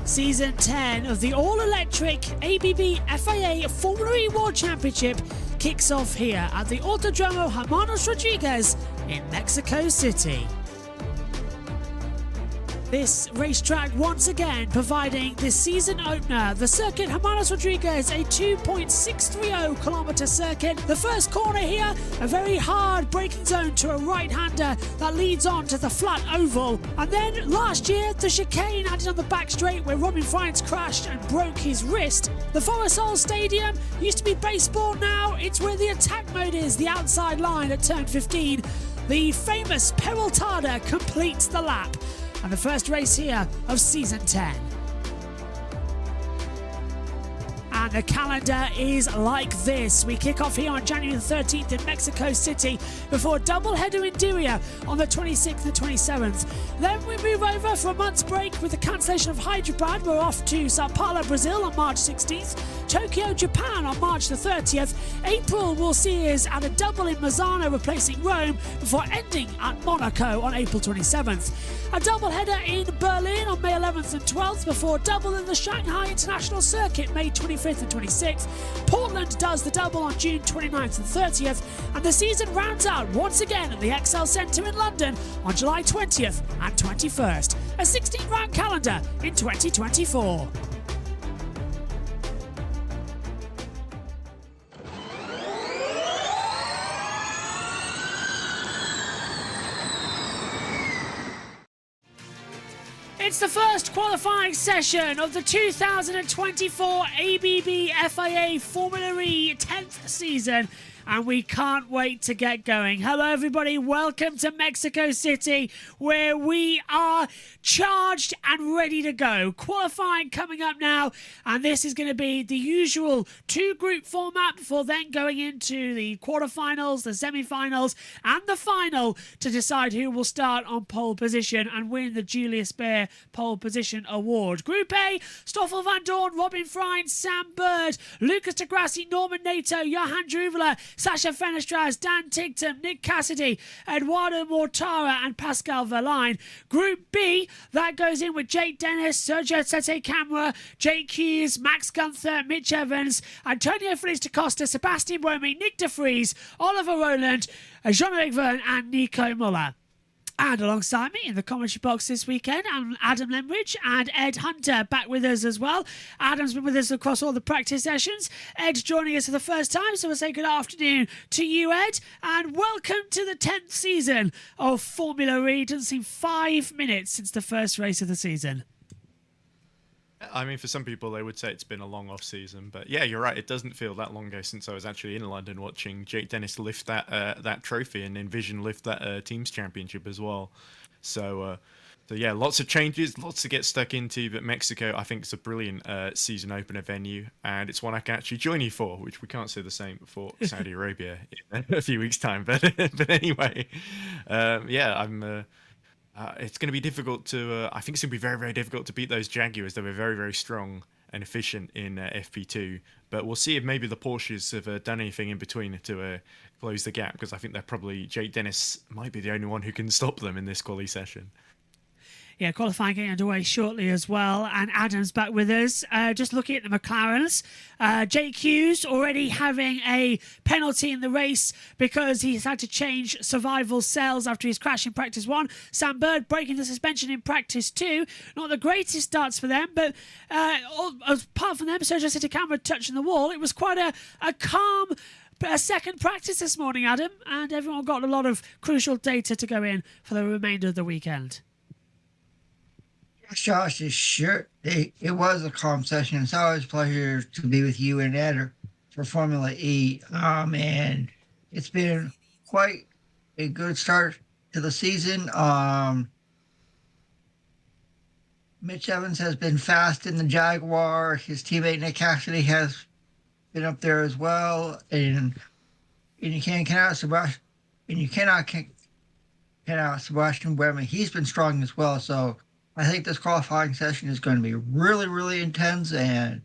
Season 10 of the all-electric ABB FIA Formula E World Championship kicks off here at the Autodromo Hermanos Rodriguez in Mexico City. This racetrack once again providing this season opener. The circuit Hermanos Rodriguez, a 2.630 kilometre circuit. The first corner here, a very hard braking zone to a right-hander that leads on to the flat oval. And then last year, the chicane added on the back straight where Robin Frijns crashed and broke his wrist. The Forest Stadium used to be baseball, now it's where the attack mode is, the outside line at turn 15. The famous Peraltada completes the lap. And the first race here of Season 10. And the calendar is like this. We kick off here on January the 13th in Mexico City before a doubleheader in Diriyah on the 26th and 27th. Then we move over for a month's break with the cancellation of Hyderabad. We're off to Sao Paulo, Brazil on March 16th. Tokyo, Japan on March the 30th. April will see us at a double in Misano replacing Rome before ending at Monaco on April 27th. A doubleheader in Berlin on May 11th and 12th before double in the Shanghai International Circuit May 25th and 26th. Portland does the double on June 29th and 30th. And the season rounds out once again at the XL Centre in London on July 20th and 21st. A 16-round calendar in 2024. It's the first qualifying session of the 2024 ABB FIA Formula E 10th season, and we can't wait to get going. Hello everybody, welcome to Mexico City, where we are charged and ready to go. Qualifying coming up now, and this is going to be the usual two-group format before then going into the quarterfinals, the semi-finals, and the final to decide who will start on pole position and win the Julius Baer Pole Position Award. Group A, Stoffel van Dorn, Robin Frijns, Sam Bird, Lucas de Grassi, Norman Nato, Johan Druvela, Sasha Fenestraz, Dan Tigton, Nick Cassidy, Eduardo Mortara and Pascal Verlaine. Group B, that goes in with Jake Dennis, Sergio Sete Camera, Jake Hughes, Max Gunther, Mitch Evans, Antonio Feliz da Costa, Sebastian Buemi, Nick de Vries, Oliver Rowland, Jean-Eric Verne and Nico Muller. And alongside me in the commentary box this weekend, Adam Lemridge and Ed Hunter back with us as well. Adam's been with us across all the practice sessions. Ed joining us for the first time, so we'll say good afternoon to you, Ed, and welcome to the 10th season of Formula E. It doesn't seem 5 minutes since the first race of the season. I mean, for some people, they would say it's been a long off-season, but yeah, you're right. It doesn't feel that long ago since I was actually in London watching Jake Dennis lift that trophy and Envision lift that teams championship as well. So yeah, lots of changes, lots to get stuck into. But Mexico, I think, is a brilliant season opener venue, and it's one I can actually join you for, which we can't say the same for Saudi Arabia in a few weeks' time. But anyway, yeah, I'm. It's going to be difficult to, I think it's going to be very, very difficult to beat those Jaguars. They were very, very strong and efficient in FP2. But we'll see if maybe the Porsches have done anything in between to close the gap, because I think they're probably, Jake Dennis might be the only one who can stop them in this quali session. Yeah, qualifying getting underway shortly as well. And Adam's back with us. Just looking at the McLarens. Jake Hughes already having a penalty in the race because he's had to change survival cells after his crash in practice 1. Sam Bird breaking the suspension in practice 2. Not the greatest starts for them, but apart from them, Sergio Sete Camera touching the wall, it was quite a calm second practice this morning, Adam. And everyone got a lot of crucial data to go in for the remainder of the weekend. Josh, it was a calm session. It's always a pleasure to be with you and Ed for Formula E. And it's been quite a good start to the season. Mitch Evans has been fast in the Jaguar. His teammate Nick Cassidy has been up there as well. And you cannot Sebastian Buemi. He's been strong as well. So I think this qualifying session is going to be really, really intense, and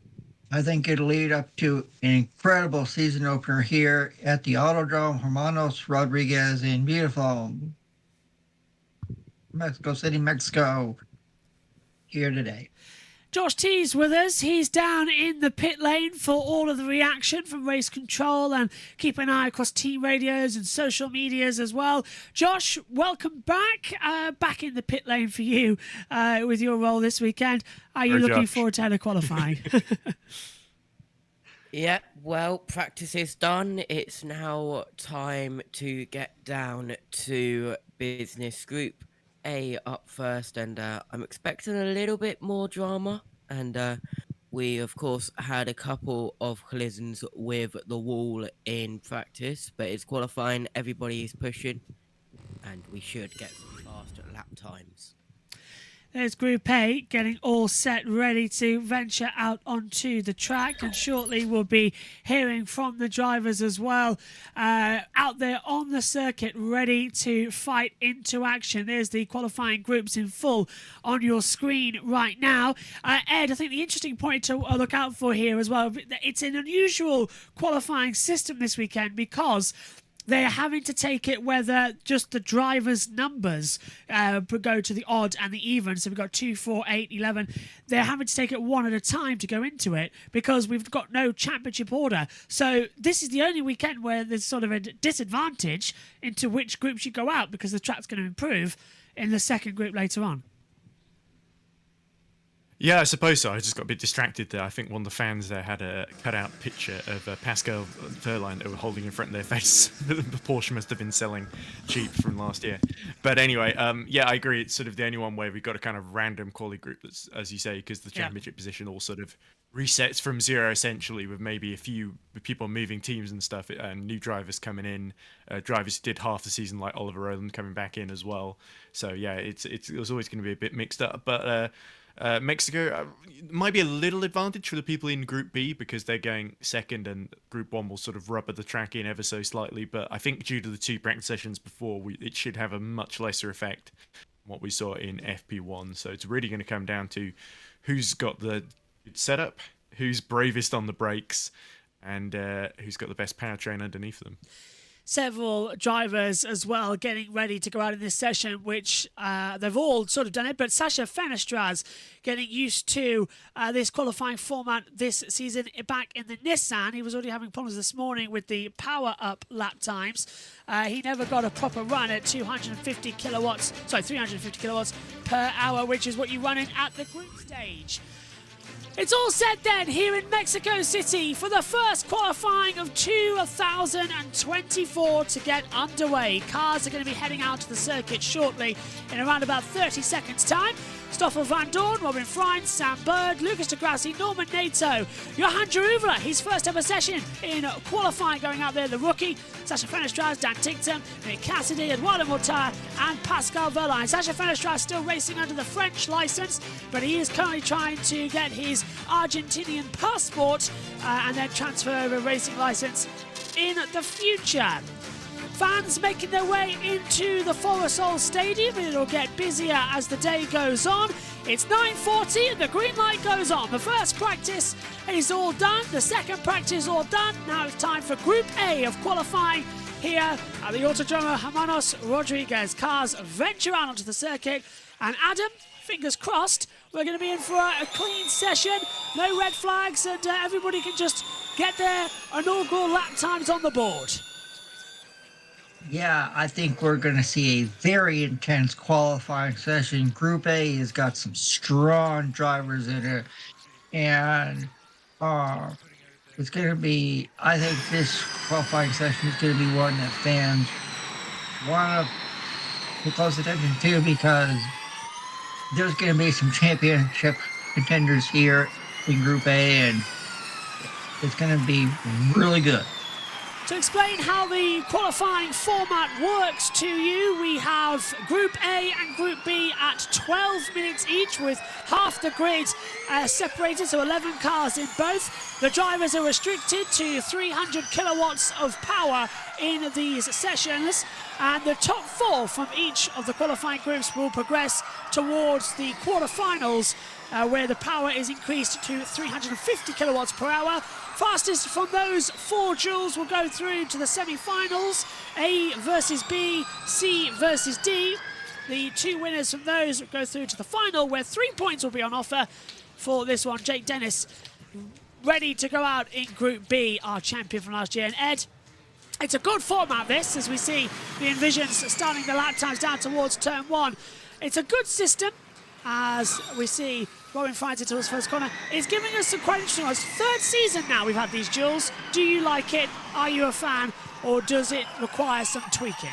I think it'll lead up to an incredible season opener here at the Autodrome Hermanos Rodriguez in beautiful Mexico City, Mexico, here today. Josh T's with us. He's down in the pit lane for all of the reaction from race control and keep an eye across team radios and social medias as well. Josh, welcome back. Back in the pit lane for you with your role this weekend. Are you looking forward to qualifying? Yeah, well, practice is done. It's now time to get down to business group A up first, and I'm expecting a little bit more drama. And we, of course, had a couple of collisions with the wall in practice, but it's qualifying. Everybody is pushing, and we should get some faster lap times. There's Group A getting all set, ready to venture out onto the track, and shortly we'll be hearing from the drivers as well out there on the circuit, ready to fight into action. There's the qualifying groups in full on your screen right now. Ed, I think the interesting point to look out for here as well, it's an unusual qualifying system this weekend because they're having to take it whether just the drivers' numbers go to the odd and the even. So we've got 2, 4, 8, 11. They're having to take it one at a time to go into it because we've got no championship order. So this is the only weekend where there's sort of a disadvantage into which groups you go out because the track's going to improve in the second group later on. Yeah, I suppose so. I just got a bit distracted there. I think one of the fans there had a cut-out picture of Pascal Wehrlein that they were holding in front of their face. The Porsche must have been selling cheap from last year. But anyway, yeah, I agree. It's sort of the only one where we've got a kind of random quali group that's, as you say, because the championship position all sort of resets from zero, essentially, with maybe a few people moving teams and stuff, and new drivers coming in. Drivers who did half the season, like Oliver Rowland, coming back in as well. So, yeah, it was always going to be a bit mixed up. But Mexico might be a little advantage for the people in Group B because they're going second and Group 1 will sort of rubber the track in ever so slightly. But I think due to the 2 practice sessions before, it should have a much lesser effect than what we saw in FP1. So it's really going to come down to who's got the good setup, who's bravest on the brakes, and who's got the best powertrain underneath them. Several drivers as well getting ready to go out in this session, which they've all sort of done it, but Sasha Fenestraz getting used to this qualifying format this season back in the Nissan. He was already having problems this morning with the power-up lap times. He never got a proper run at 350 kilowatts per hour, which is what you run in at the group stage. It's all set then here in Mexico City for the first qualifying of 2024 to get underway. Cars are going to be heading out to the circuit shortly in around about 30 seconds time. Stoffel Van Dorn, Robin Freins, Sam Bird, Lucas de Grassi, Norman Nato, Johan Jaruvela, his first ever session in qualifying going out there, the rookie, Sasha Fenestraz, Dan Tincton, Nick Cassidy, Eduardo Mortar and Pascal Wehrlein. Sasha Fenestraz still racing under the French licence, but he is currently trying to get his Argentinian passport and then transfer over a racing licence in the future. Fans making their way into the Forosol Stadium, and it'll get busier as the day goes on. It's 9:40 and the green light goes on. The first practice is all done. The second practice is all done. Now it's time for Group A of qualifying here at the Autodromo Hermanos Rodriguez. Cars venture out onto the circuit. And Adam, fingers crossed, we're going to be in for a clean session. No red flags, and everybody can just get their inaugural lap times on the board. Yeah, I think we're going to see a very intense qualifying session. Group A has got some strong drivers in it. And it's going to be, I think this qualifying session is going to be one that fans want to pay close attention to because there's going to be some championship contenders here in Group A, and it's going to be really good. To explain how the qualifying format works to you, we have Group A and Group B at 12 minutes each with half the grid separated, so 11 cars in both. The drivers are restricted to 300 kilowatts of power in these sessions, and the top 4 from each of the qualifying groups will progress towards the quarterfinals, where the power is increased to 350 kilowatts per hour. Fastest from those 4 duels will go through to the semi-finals, A versus B, C versus D. The 2 winners from those will go through to the final, where 3 points will be on offer for this one. Jake Dennis ready to go out in Group B, our champion from last year. And Ed, it's a good format, this, as we see the Envisions starting the lap times down towards turn 1. It's a good system, as we see Robin finds it to his first corner. It's giving us some quite interesting ones. Third season now we've had these duels. Do you like it? Are you a fan? Or does it require some tweaking?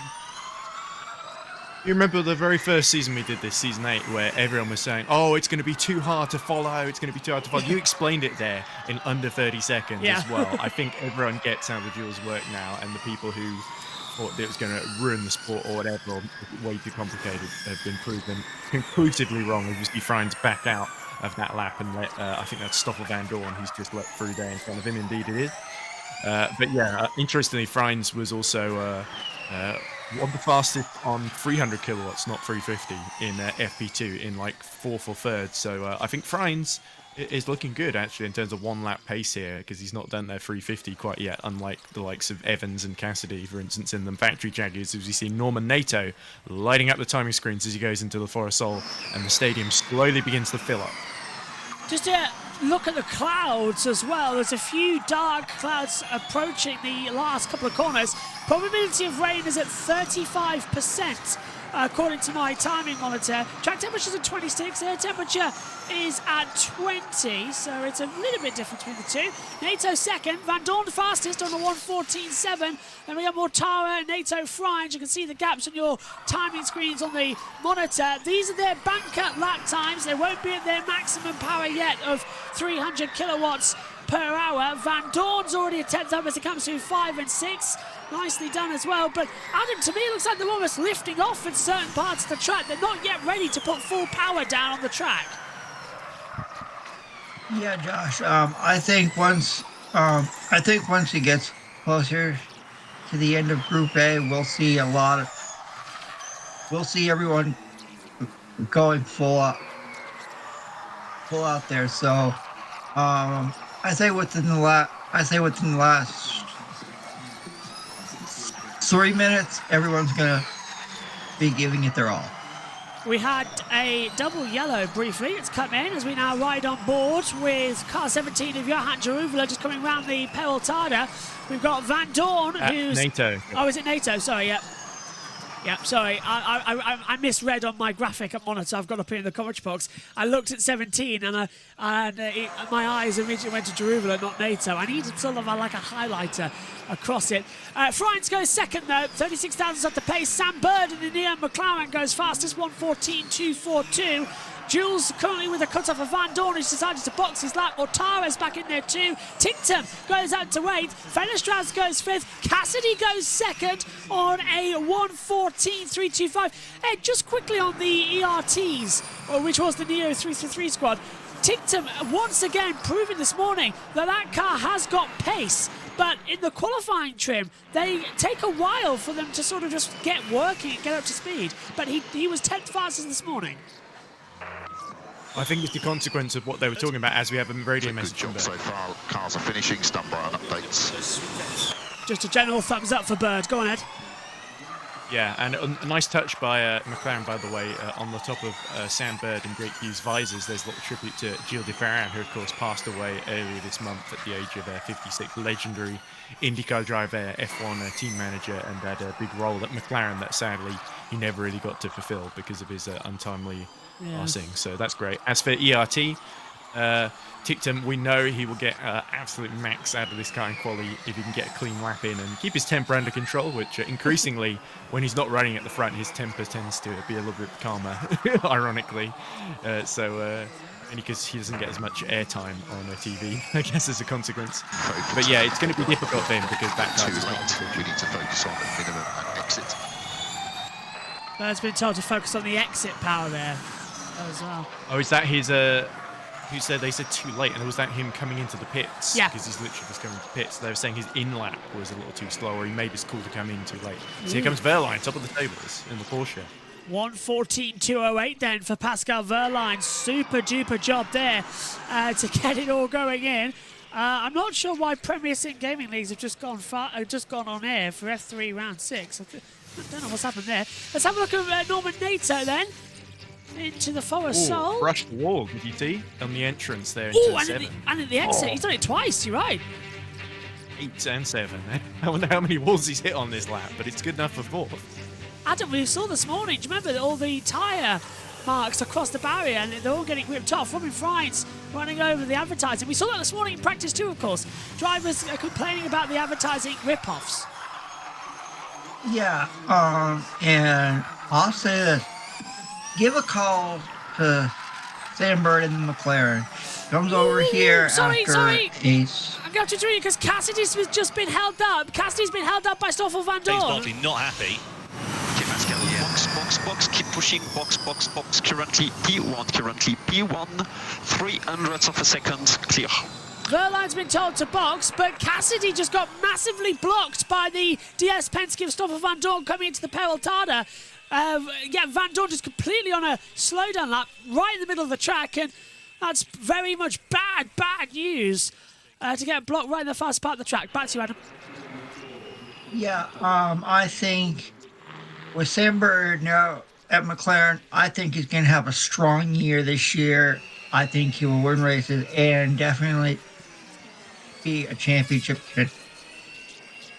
You remember the very first season we did this, season 8, where everyone was saying, oh, it's going to be too hard to follow, it's going to be too hard to follow. You explained it there in under 30 seconds as well. I think everyone gets how the duels work now, and the people who thought that it was going to ruin the sport or whatever, or way too complicated, have been proven conclusively wrong. Obviously, Frines back out of that lap and let, I think that's Stoffel Van Dorn, who's just let through there in front of him. Indeed it is. But yeah, interestingly, Frines was also one of the fastest on 300 kilowatts, not 350, in FP2 in like 4th or 3rd. So I think Frines is looking good actually in terms of 1 lap pace here, because he's not done their 350 quite yet, unlike the likes of Evans and Cassidy, for instance, in the factory Jaguars. As we see Norman Nato lighting up the timing screens as he goes into the Forest Sol, and the stadium slowly begins to fill up. Just to look at the clouds as well. There's a few dark clouds approaching the last couple of corners. Probability of rain is at 35%, according to my timing monitor. Track temperature is at 26, air temperature is at 20, so it's a little bit different between the two. NATO second, Van Dorn fastest on a 1:14.7. Then we got Mortara and NATO Frines. You can see the gaps on your timing screens on the monitor. These are their banker lap times. They won't be at their maximum power yet of 300 kilowatts per hour. Van Dorn's already a 10th up as it comes to 5 and 6. Nicely done as well. But Adam, to me, it looks like they're almost lifting off in certain parts of the track. They're not yet ready to put full power down on the track. Yeah, Josh. I think once he gets closer to the end of Group A, we'll see everyone going full out there. So I say within the last 3 minutes, everyone's gonna be giving it their all. We had a double yellow briefly. It's come in as we now ride on board with car 17 of Johan Jaruvela just coming round the Peraltada. We've got Van Dorn, who's... NATO. Oh, is it NATO? Sorry, yeah. Yeah, sorry. I misread on my graphic monitor I've got up here in the commentary box. I looked at 17 and my eyes immediately went to Jaruvela, not NATO. I needed sort of like a highlighter across it. Frines goes second though, 36 thousandths off the pace. Sam Bird in the Neo McLaren goes fastest, 1:14.242. Jules currently with a cut-off of Van Dorn, who's decided to box his lap. Mortara's back in there too. Tinctum goes out to wait. Fenestraz goes 5th. Cassidy goes 2nd on a 1:14.325. Ed, just quickly on the ERTs, which was the Neo 333 squad. Tinctum once again proving this morning that car has got pace. But in the qualifying trim, they take a while for them to sort of just get working and get up to speed. But he was 10th fastest this morning. I think it's the consequence of what they were talking about as we have a radio message. Good job so far. Cars are finishing. Stand by on updates. Just a general thumbs up for Bird. Go on, Ed. Yeah, and a nice touch by McLaren, by the way, on the top of Sam Bird and Drake Hughes' visors. There's a little tribute to Gilles de Ferran, who, of course, passed away earlier this month at the age of 56. Legendary IndyCar driver, F1 team manager, and had a big role at McLaren that sadly he never really got to fulfill because of his untimely passing. So that's great. As for ERT, Tinctum, we know he will get absolute max out of this car in quali if he can get a clean lap in and keep his temper under control, which increasingly, when he's not running at the front, his temper tends to be a little bit calmer, ironically. Only because he doesn't get as much airtime on TV, I guess, as a consequence. But yeah, it's going to be difficult for him because that car is not. We need to focus on the minimum and exit. Bird's been told to focus on the exit power there as well. Oh, is that his... who said they said too late, and was that him coming into the pits? Yeah. Because he's literally just coming to pits. They were saying his in-lap was a little too slow, or he made his call to come in too late. So here comes Verline, top of the tables in the Porsche. 1:14.208 then for Pascal Verline. Super duper job there to get it all going in. I'm not sure why Premier Sim Gaming Leagues have just gone on air for F3 round 6. I don't know what's happened there. Let's have a look at Norman Nato then. into the Forest Soul. Brushed the wall, did you see? On the entrance there into Oh, the and, 7. and at the exit, he's done it twice, you're right. 8 and 7. I wonder how many walls he's hit on this lap, but it's good enough for 4th. Adam, we saw this morning, do you remember all the tyre marks across the barrier and they're all getting ripped off? Robin Friends running over the advertising. We saw that this morning in practice too, of course. Drivers are complaining about the advertising rip-offs. Yeah, and I'll say this. Give a call to Sam Bird in the McLaren. Comes over here sorry. after Ace. I'm going to intervene because Cassidy's just been held up. Cassidy's been held up by Stoffel Van James Dorn. Bartley not happy. Okay, Pascal, box, keep pushing, box, currently P1, 300ths of a second, clear. Verline's been told to box, but Cassidy just got massively blocked by the DS Penske of Stoffel Van Dorn coming into the Peraltada. Van Dorn just completely on a slowdown lap right in the middle of the track, and that's very much bad news to get blocked right in the fast part of the track. Back to you, Adam. Yeah, I think with Sam Bird now at McLaren, I think he's going to have a strong year this year. I think he will win races and definitely be a championship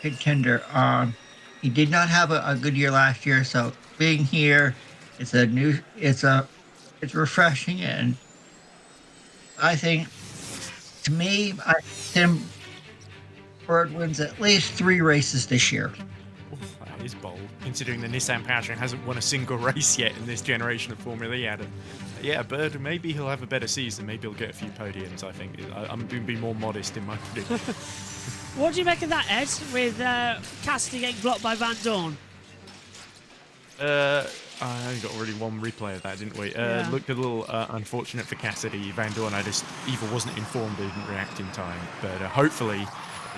contender. He did not have a good year last year, so being here, it's refreshing, and I think, to me, Tim Bird wins at least 3 races this year. That is bold, considering the Nissan Powertrain hasn't won a single race yet in this generation of Formula E, Adam. Yeah, Bird, maybe he'll have a better season. Maybe he'll get a few podiums, I think. I'm going to be more modest in my prediction. What do you make of that, Ed, with Cassidy getting blocked by Van Dorn? I only got already one replay of that, didn't we? Yeah. Looked a little unfortunate for Cassidy. Van Dorn, I just either wasn't informed or didn't react in time. But hopefully,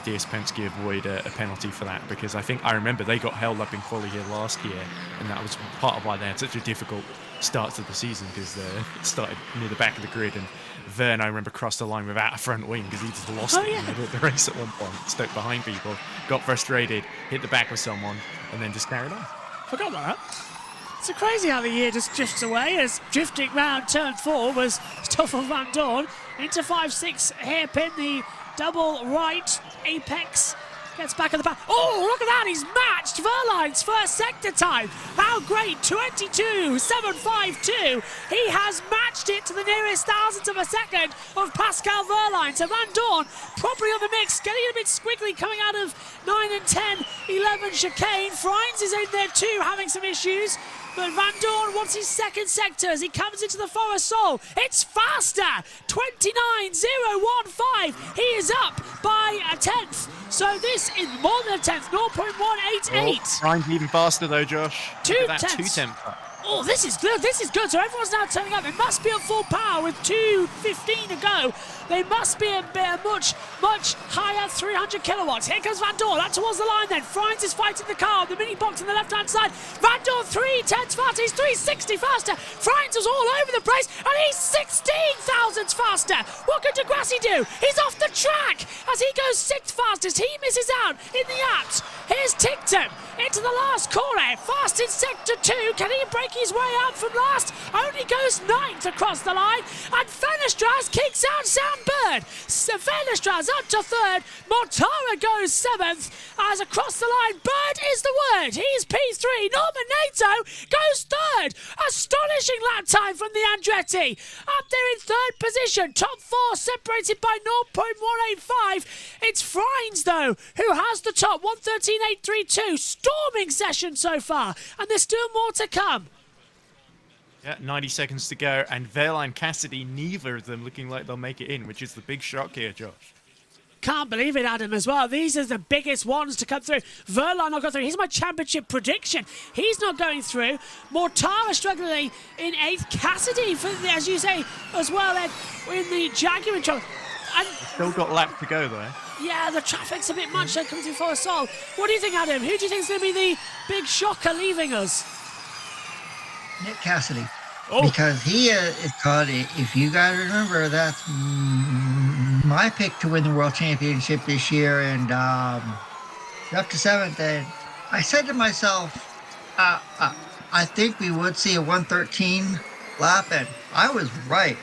DS Penske avoid a penalty for that, because I remember they got held up in quali here last year, and that was part of why they had such a difficult start to the season, because it started near the back of the grid, and Verne, I remember, crossed the line without a front wing because he just lost it in the middle of the race at one point, stuck behind people, got frustrated, hit the back of someone, and then just carried on. Forgot about that. It's so crazy how the year just drifts away, as drifting round turn 4 was Stoffel Van Dorn into 5-6 hairpin, the double right apex. Gets back at the back. Oh, look at that. He's matched Verline's first sector time. How great. 22.752. He has matched it to the nearest thousandth of a second of Pascal Verline. So Van Dorn properly on the mix, getting a bit squiggly coming out of 9 and 10, 11 chicane. Friends is in there too, having some issues. But Van Dorn wants his second sector as he comes into the Forest Soul. It's faster! 29.015. He is up by a tenth. So this is more than a tenth, 0.188. Ryan's even faster though, Josh. 2 Look at that tenths. 2 temp. Oh, this is good. This is good. So everyone's now turning up. It must be at full power with 2:15 to go. They must be a much higher 300 kilowatts. Here comes Van Dorn. Out towards the line then. Friends is fighting the car. The mini box on the left-hand side. Van Dorn 3 tenths faster. He's 360 faster. Friends is all over the place. And he's 16 thousandths faster. What can Degrassi do? He's off the track as he goes 6th fastest. He misses out in the Alps. Here's Tickton into the last corner. Fast in sector 2. Can he break his way out from last? Only goes 9th across the line. And Fenestras kicks out Sam Bird. Fenestras up to 3rd. Mortara goes 7th. As across the line, Bird is the word. He's P3. Norman Nato goes 3rd. Astonishing lap time from the Andretti. Up there in 3rd position. Top 4 separated by 0.185. It's Friends, though, who has the top. 113.832. Storming session so far. And there's still more to come. Yeah, 90 seconds to go, and Verline Cassidy, neither of them looking like they'll make it in, which is the big shock here, Josh. Can't believe it, Adam, as well. These are the biggest ones to come through. Verline not going through. Here's my championship prediction. He's not going through. Mortara struggling in 8th. Cassidy, as you say, as well, Ed, in the Jaguar in trouble. And Still got a lap to go, though. yeah, the traffic's a bit much. They're coming through Forest Soul. What do you think, Adam? Who do you think is going to be the big shocker leaving us? Nick Cassidy. Oh. Because he is called, if you guys remember, that's my pick to win the World Championship this year, and up to 7th. And I said to myself, I think we would see a 113 lap, and I was right.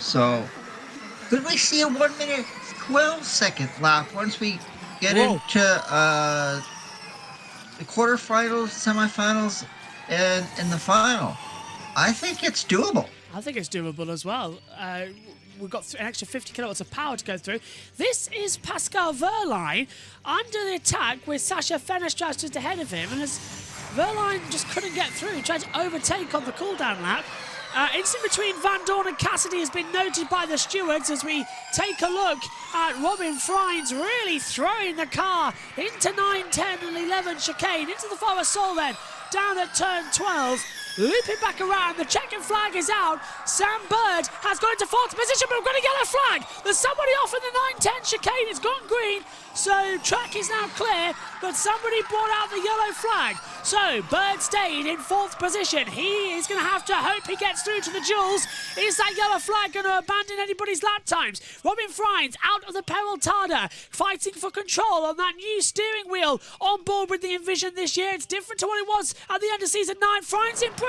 So could we see a 1 minute 12-second lap once we get Whoa. into the quarterfinals, semifinals, and the final? I think it's doable. I think it's doable as well. We've got an extra 50 kilowatts of power to go through. This is Pascal Wehrlein under the attack with Sasha Fenestras just ahead of him. And as Wehrlein just couldn't get through, he tried to overtake on the cooldown lap. Instant between Van Dorn and Cassidy has been noted by the stewards as we take a look at Robin Freins really throwing the car into 9, 10 and 11 chicane, into the Forest Soul then, down at turn 12. Looping back around, the checkered flag is out. Sam Bird has gone into fourth position, but we've got a yellow flag. There's somebody off in the 9-10 chicane. It's gone green, so track is now clear, but somebody brought out the yellow flag. So Bird stayed in fourth position. He is going to have to hope he gets through to the duels. Is that yellow flag going to abandon anybody's lap times? Robin Freins out of the Peraltada, fighting for control on that new steering wheel on board with the Envision this year. It's different to what it was at the end of season 9. Freins improves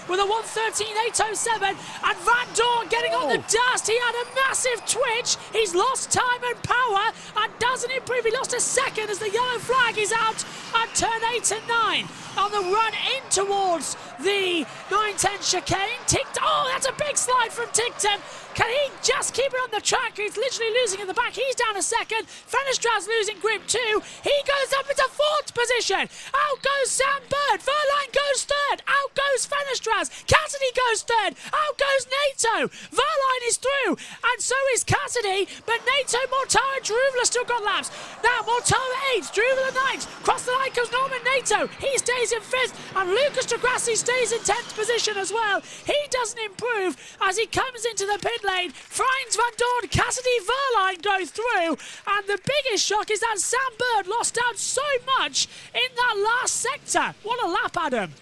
with a 1:13.807, and Van Dorn getting on the dust. He had a massive twitch. He's lost time and power and doesn't improve. He lost a second as the yellow flag is out at turn 8 and 9. On the run in towards the 9-10 chicane. Oh, that's a big slide from Tictum. Can he just keep it on the track? He's literally losing in the back. He's down a second. Fenestras losing grip too. He goes up into fourth position. Out goes Sam Bird. Wehrlein goes third. Out goes Fenestras. Cassidy goes third. Out goes Nato. Wehrlein is through, and so is Cassidy. But Nato, Mortara, Druvela still got laps. Now Mortara 8th, Druvela 9th. Cross the line comes Norman Nato. He stays in 5th, and Lucas de Grassi stays in 10th position as well. He doesn't improve as he comes into the pit lane. Freins, Van Dorn, Cassidy, Wehrlein go through, and the biggest shock is that Sam Bird lost out so much in that last sector. What a lap, Adam.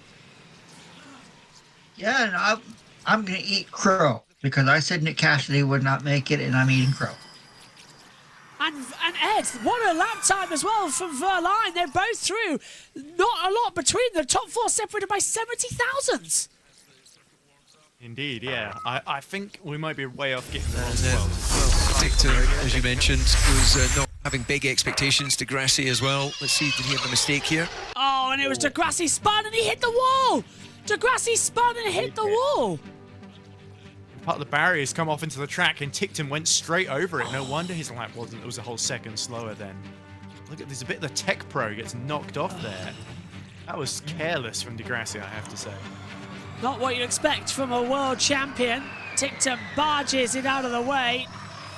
Yeah, and I'm going to eat crow because I said Nick Cassidy would not make it, and I'm eating crow. And Ed, what a lap time as well from Wehrlein. They're both through. Not a lot between the top four, separated by 70 thousandths. Indeed, yeah. I think we might be way off getting the as well. Victor, as you mentioned, was not having big expectations. De Grassi as well. Let's see, did he have a mistake here? Oh, and it was De Grassi spun and he hit the wall. De Grassi spun and hit the wall. Part of the barriers come off into the track, and Tictum went straight over it. No wonder his lap wasn't. It was a whole second slower then. Look at there's a bit of the Tech Pro gets knocked off there. That was careless from De Grassi, I have to say. Not what you expect from a world champion. Tictum barges it out of the way,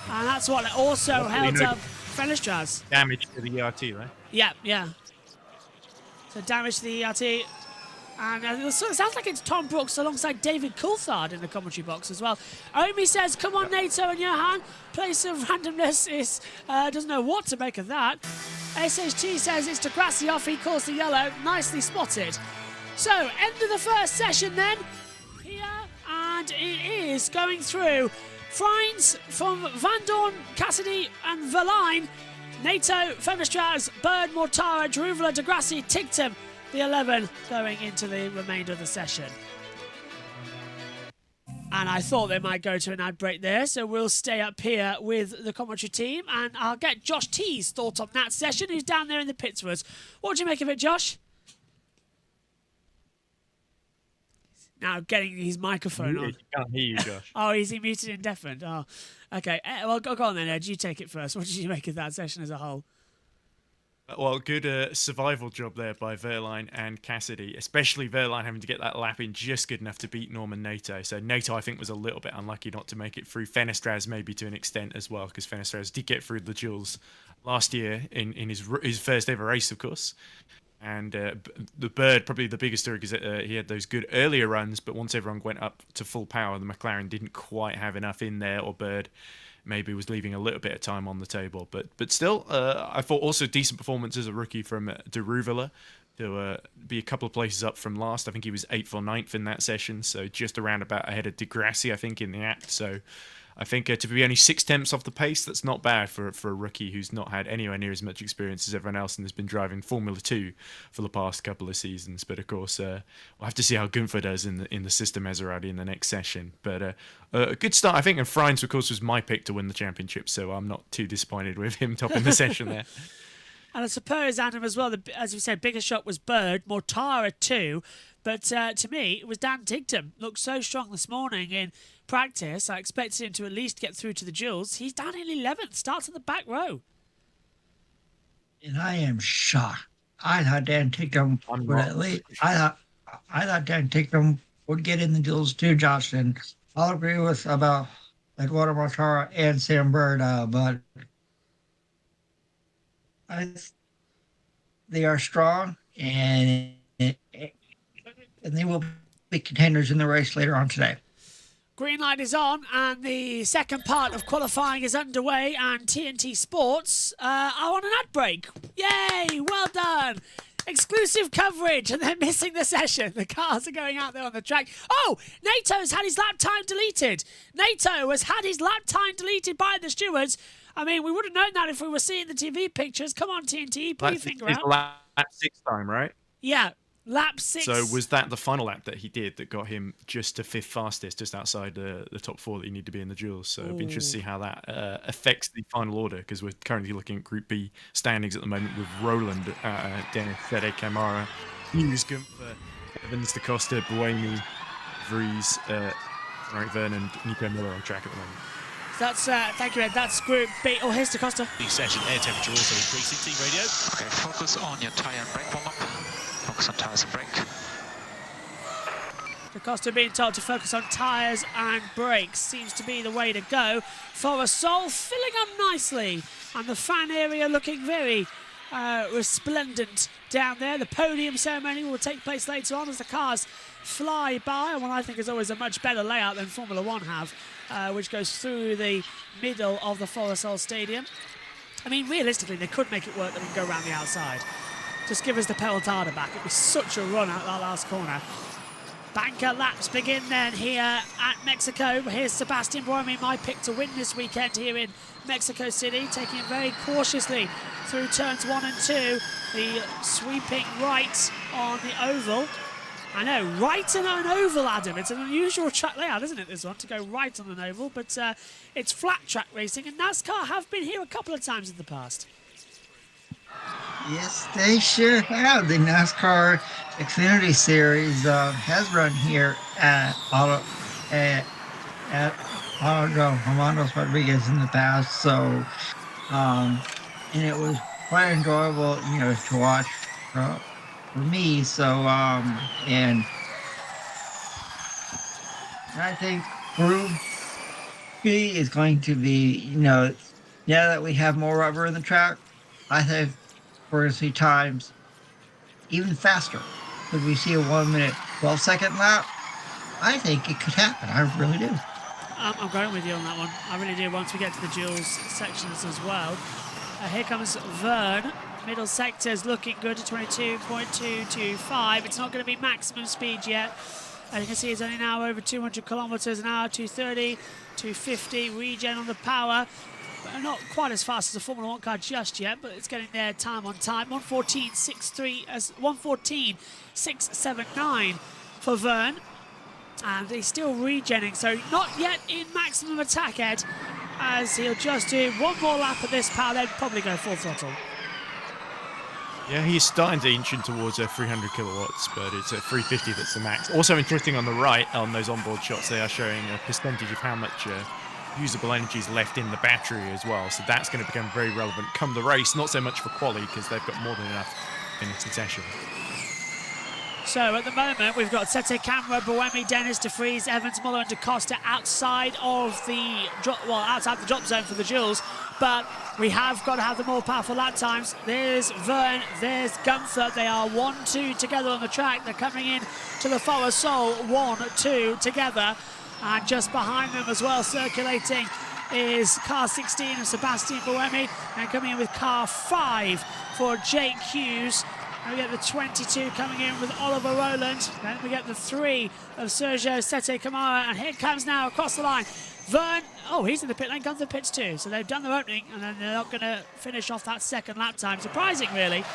and that's what also held up Fenestras. Damage to the ERT, right? Yeah. So damage to the ERT. And it sounds like it's Tom Brooks alongside David Coulthard in the commentary box as well. Omi says, come on, Nato and Johan. Place of randomness is doesn't know what to make of that. SHT says it's De Grassi off. He calls the yellow. Nicely spotted. So, end of the first session then. Here, and it is going through. Freins from Van Dorn, Cassidy and Wehrlein. Nato, Fenestras, Bird, Mortara, Druvela, De Grassi, Tictum. The 11 going into the remainder of the session. And I thought they might go to an ad break there, so we'll stay up here with the commentary team, and I'll get Josh T's thoughts on that session, who's down there in the pits with us. What do you make of it, Josh? Now getting his microphone on. You can't hear you, Josh. Oh, is he muted and deafened? Oh, okay. Well, go on then, Ed. You take it first. What did you make of that session as a whole? Well, good survival job there by Wehrlein and Cassidy, especially Wehrlein having to get that lap in just good enough to beat Norman Nato. So Nato, I think, was a little bit unlucky not to make it through. Fenestras maybe to an extent as well, because Fenestras did get through the duels last year in his first ever race, of course. And the Bird, probably the biggest story, because he had those good earlier runs, but once everyone went up to full power, the McLaren didn't quite have enough in there, or Bird maybe was leaving a little bit of time on the table. But still, I thought also decent performance as a rookie from Druvela to be a couple of places up from last. I think he was 8th or 9th in that session, so just around about ahead of De Grassi, I think, in the act. So I think to be only 6 tenths off the pace, that's not bad for a rookie who's not had anywhere near as much experience as everyone else and has been driving Formula 2 for the past couple of seasons. But of course, we'll have to see how Gunther does in the Sister Maserati in the next session. But a good start, I think. And Friends, of course, was my pick to win the championship, so I'm not too disappointed with him topping the session there. And I suppose, Adam, as well, as you said, biggest shot was Bird, Mortara too. But to me, it was Dan Tigton. Looked so strong this morning in practice. I expected him to at least get through to the duels. He's down in 11th, starts in the back row. And I am shocked. I thought Dan Tigton would at least. I thought Dan Tigton would get in the duels too, Josh. And I'll agree with about Eduardo Mortara and Sam Bird, but they are strong and they will be contenders in the race later on today. Green light is on, and the second part of qualifying is underway, and TNT Sports are on an ad break. Yay! Well done! Exclusive coverage, and they're missing the session. The cars are going out there on the track. Oh, Nato's had his lap time deleted. Nato has had his lap time deleted by the stewards. I mean, we would have known that if we were seeing the TV pictures. Come on, TNT, put your finger out. Lap 6 time, right? Yeah, lap 6. So was that the final lap that he did that got him just to 5th fastest, just outside the top 4 that you need to be in the duels? So it'd be interesting to see how that affects the final order, because we're currently looking at Group B standings at the moment with Roland, Dennis, Fede, Camara, Hughes, Gunther, Evans, Da Costa, Buemi, Vries, Frank Vernon, and Nico Miller on track at the moment. That's thank you, Ed. That's Group B. Oh, here's Da Costa. The session air temperature also increasing. Team radio. Okay, focus on your tyre and brake warm-up. Focus on tyres and brake. Da Costa being told to focus on tyres and brakes seems to be the way to go. Forasol filling up nicely, and the fan area looking very resplendent down there. The podium ceremony will take place later on as the cars fly by, and what I think is always a much better layout than Formula One have, which goes through the middle of the Forasol Stadium. I mean, realistically, they could make it work that we can go around the outside. Just give us the Peltada back. It'd be such a run out that last corner. Banker laps begin then here at Mexico. Here's Sebastian Buemi, my pick to win this weekend here in Mexico City, taking it very cautiously through turns 1 and 2. The sweeping right on the oval. I know, right on an oval, Adam. It's an unusual track layout, isn't it, this one, to go right on an oval, but it's flat track racing, and NASCAR have been here a couple of times in the past. Yes, they sure have. The NASCAR Xfinity Series has run here at Autodrome Hermanos Rodriguez in the past, so and it was quite enjoyable, to watch for me. So and I think Group B is going to be, now that we have more rubber in the track, I think we're going to see times even faster. Could we see a 1 minute, 12-second lap? I think it could happen. I really do. I'm going with you on that one. I really do, once we get to the duels sections as well. Here comes Vern. Middle sector's looking good at 22.225. It's not going to be maximum speed yet. As you can see, it's only now over 200 kilometers an hour, 230, 250. Regen on the power. Not quite as fast as a Formula 1 car just yet, but it's getting there time on time. 114.679 for Vern. And he's still regenning, so not yet in maximum attack, Ed, as he'll just do one more lap at this power, then probably go full throttle. Yeah, he's starting to inch in towards 300 kilowatts, but it's at 350 that's the max. Also interesting on the right, on those onboard shots, they are showing a percentage of how much usable energy is left in the battery as well. So that's going to become very relevant come the race, not so much for quali, because they've got more than enough in this session. So at the moment, we've got Sete Camera, Buemi, Dennis, De Vries, Evans, Muller and Da Costa outside of the outside the drop zone for the duels. But we have got to have the more powerful lap times. There's Vern, there's Gunther. They are 1-2 together on the track. They're coming in to the Forasol 1-2 together. And just behind them as well, circulating, is car 16 of Sebastian Buemi. And coming in with car 5 for Jake Hughes. We get the 22 coming in with Oliver Rowland. Then we get the 3 of Sergio Sete Kamara. And here comes now across the line Vern. Oh, he's in the pit lane. Gunther pits too. So they've done their opening, and then they're not going to finish off that second lap time. Surprising, really.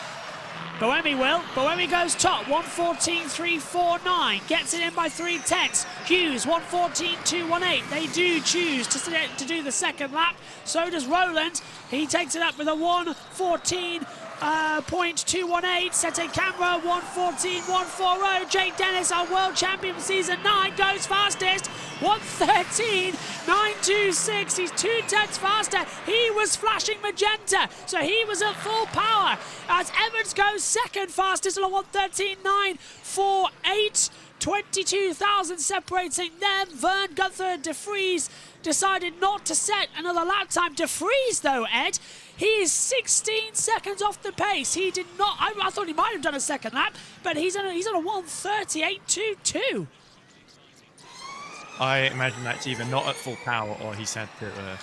Boemi will. Boemi goes top. 1:14.349. Gets it in by 3/10. Hughes 1:14.218. They do choose to do the second lap. So does Rowland. He takes it up with a 1:14.218. Sete Camera 1:14.140. Jake Dennis, our world champion for season 9, goes fastest. 1:13.926. He's 2/10 faster. He was flashing magenta, so he was at full power. As Evans goes second fastest on a 1:13.948. 22,000 separating them. Vern, Gunther and De Vries decided not to set another lap time. De Vries, though, Ed, he is 16 seconds off the pace. He did not. I thought he might have done a second lap, but he's on a 1:38.22. I imagine that's either not at full power or he's had to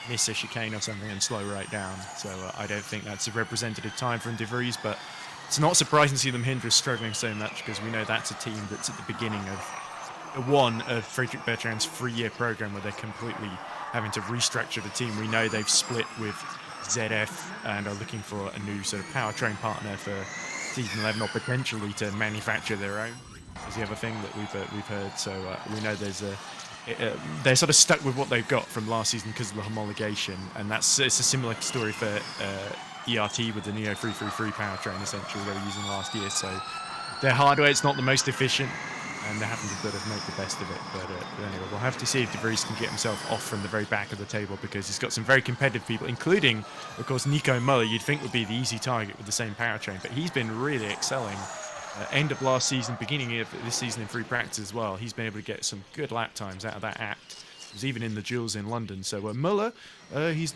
miss a chicane or something and slow right down. So I don't think that's a representative time from De Vries, but it's not surprising to see them Hindra struggling so much, because we know that's a team that's at the beginning of one of Frederic Bertrand's 3-year program where they're completely having to restructure the team. We know they've split with ZF and are looking for a new sort of powertrain partner for season 11, or potentially to manufacture their own. Is the other thing that we've heard. So we know they're sort of stuck with what they've got from last season because of the homologation, and it's a similar story for ERT with the Neo 333 powertrain essentially they were using last year. So their hardware, it's not the most efficient, and they're having to sort of make the best of it. But anyway, we'll have to see if De Vries can get himself off from the very back of the table, because he's got some very competitive people, including, of course, Nico Muller. You'd think would be the easy target with the same powertrain, but he's been really excelling. End of last season, beginning of this season in free practice as well. He's been able to get some good lap times out of that act. He was even in the duels in London. So Muller, he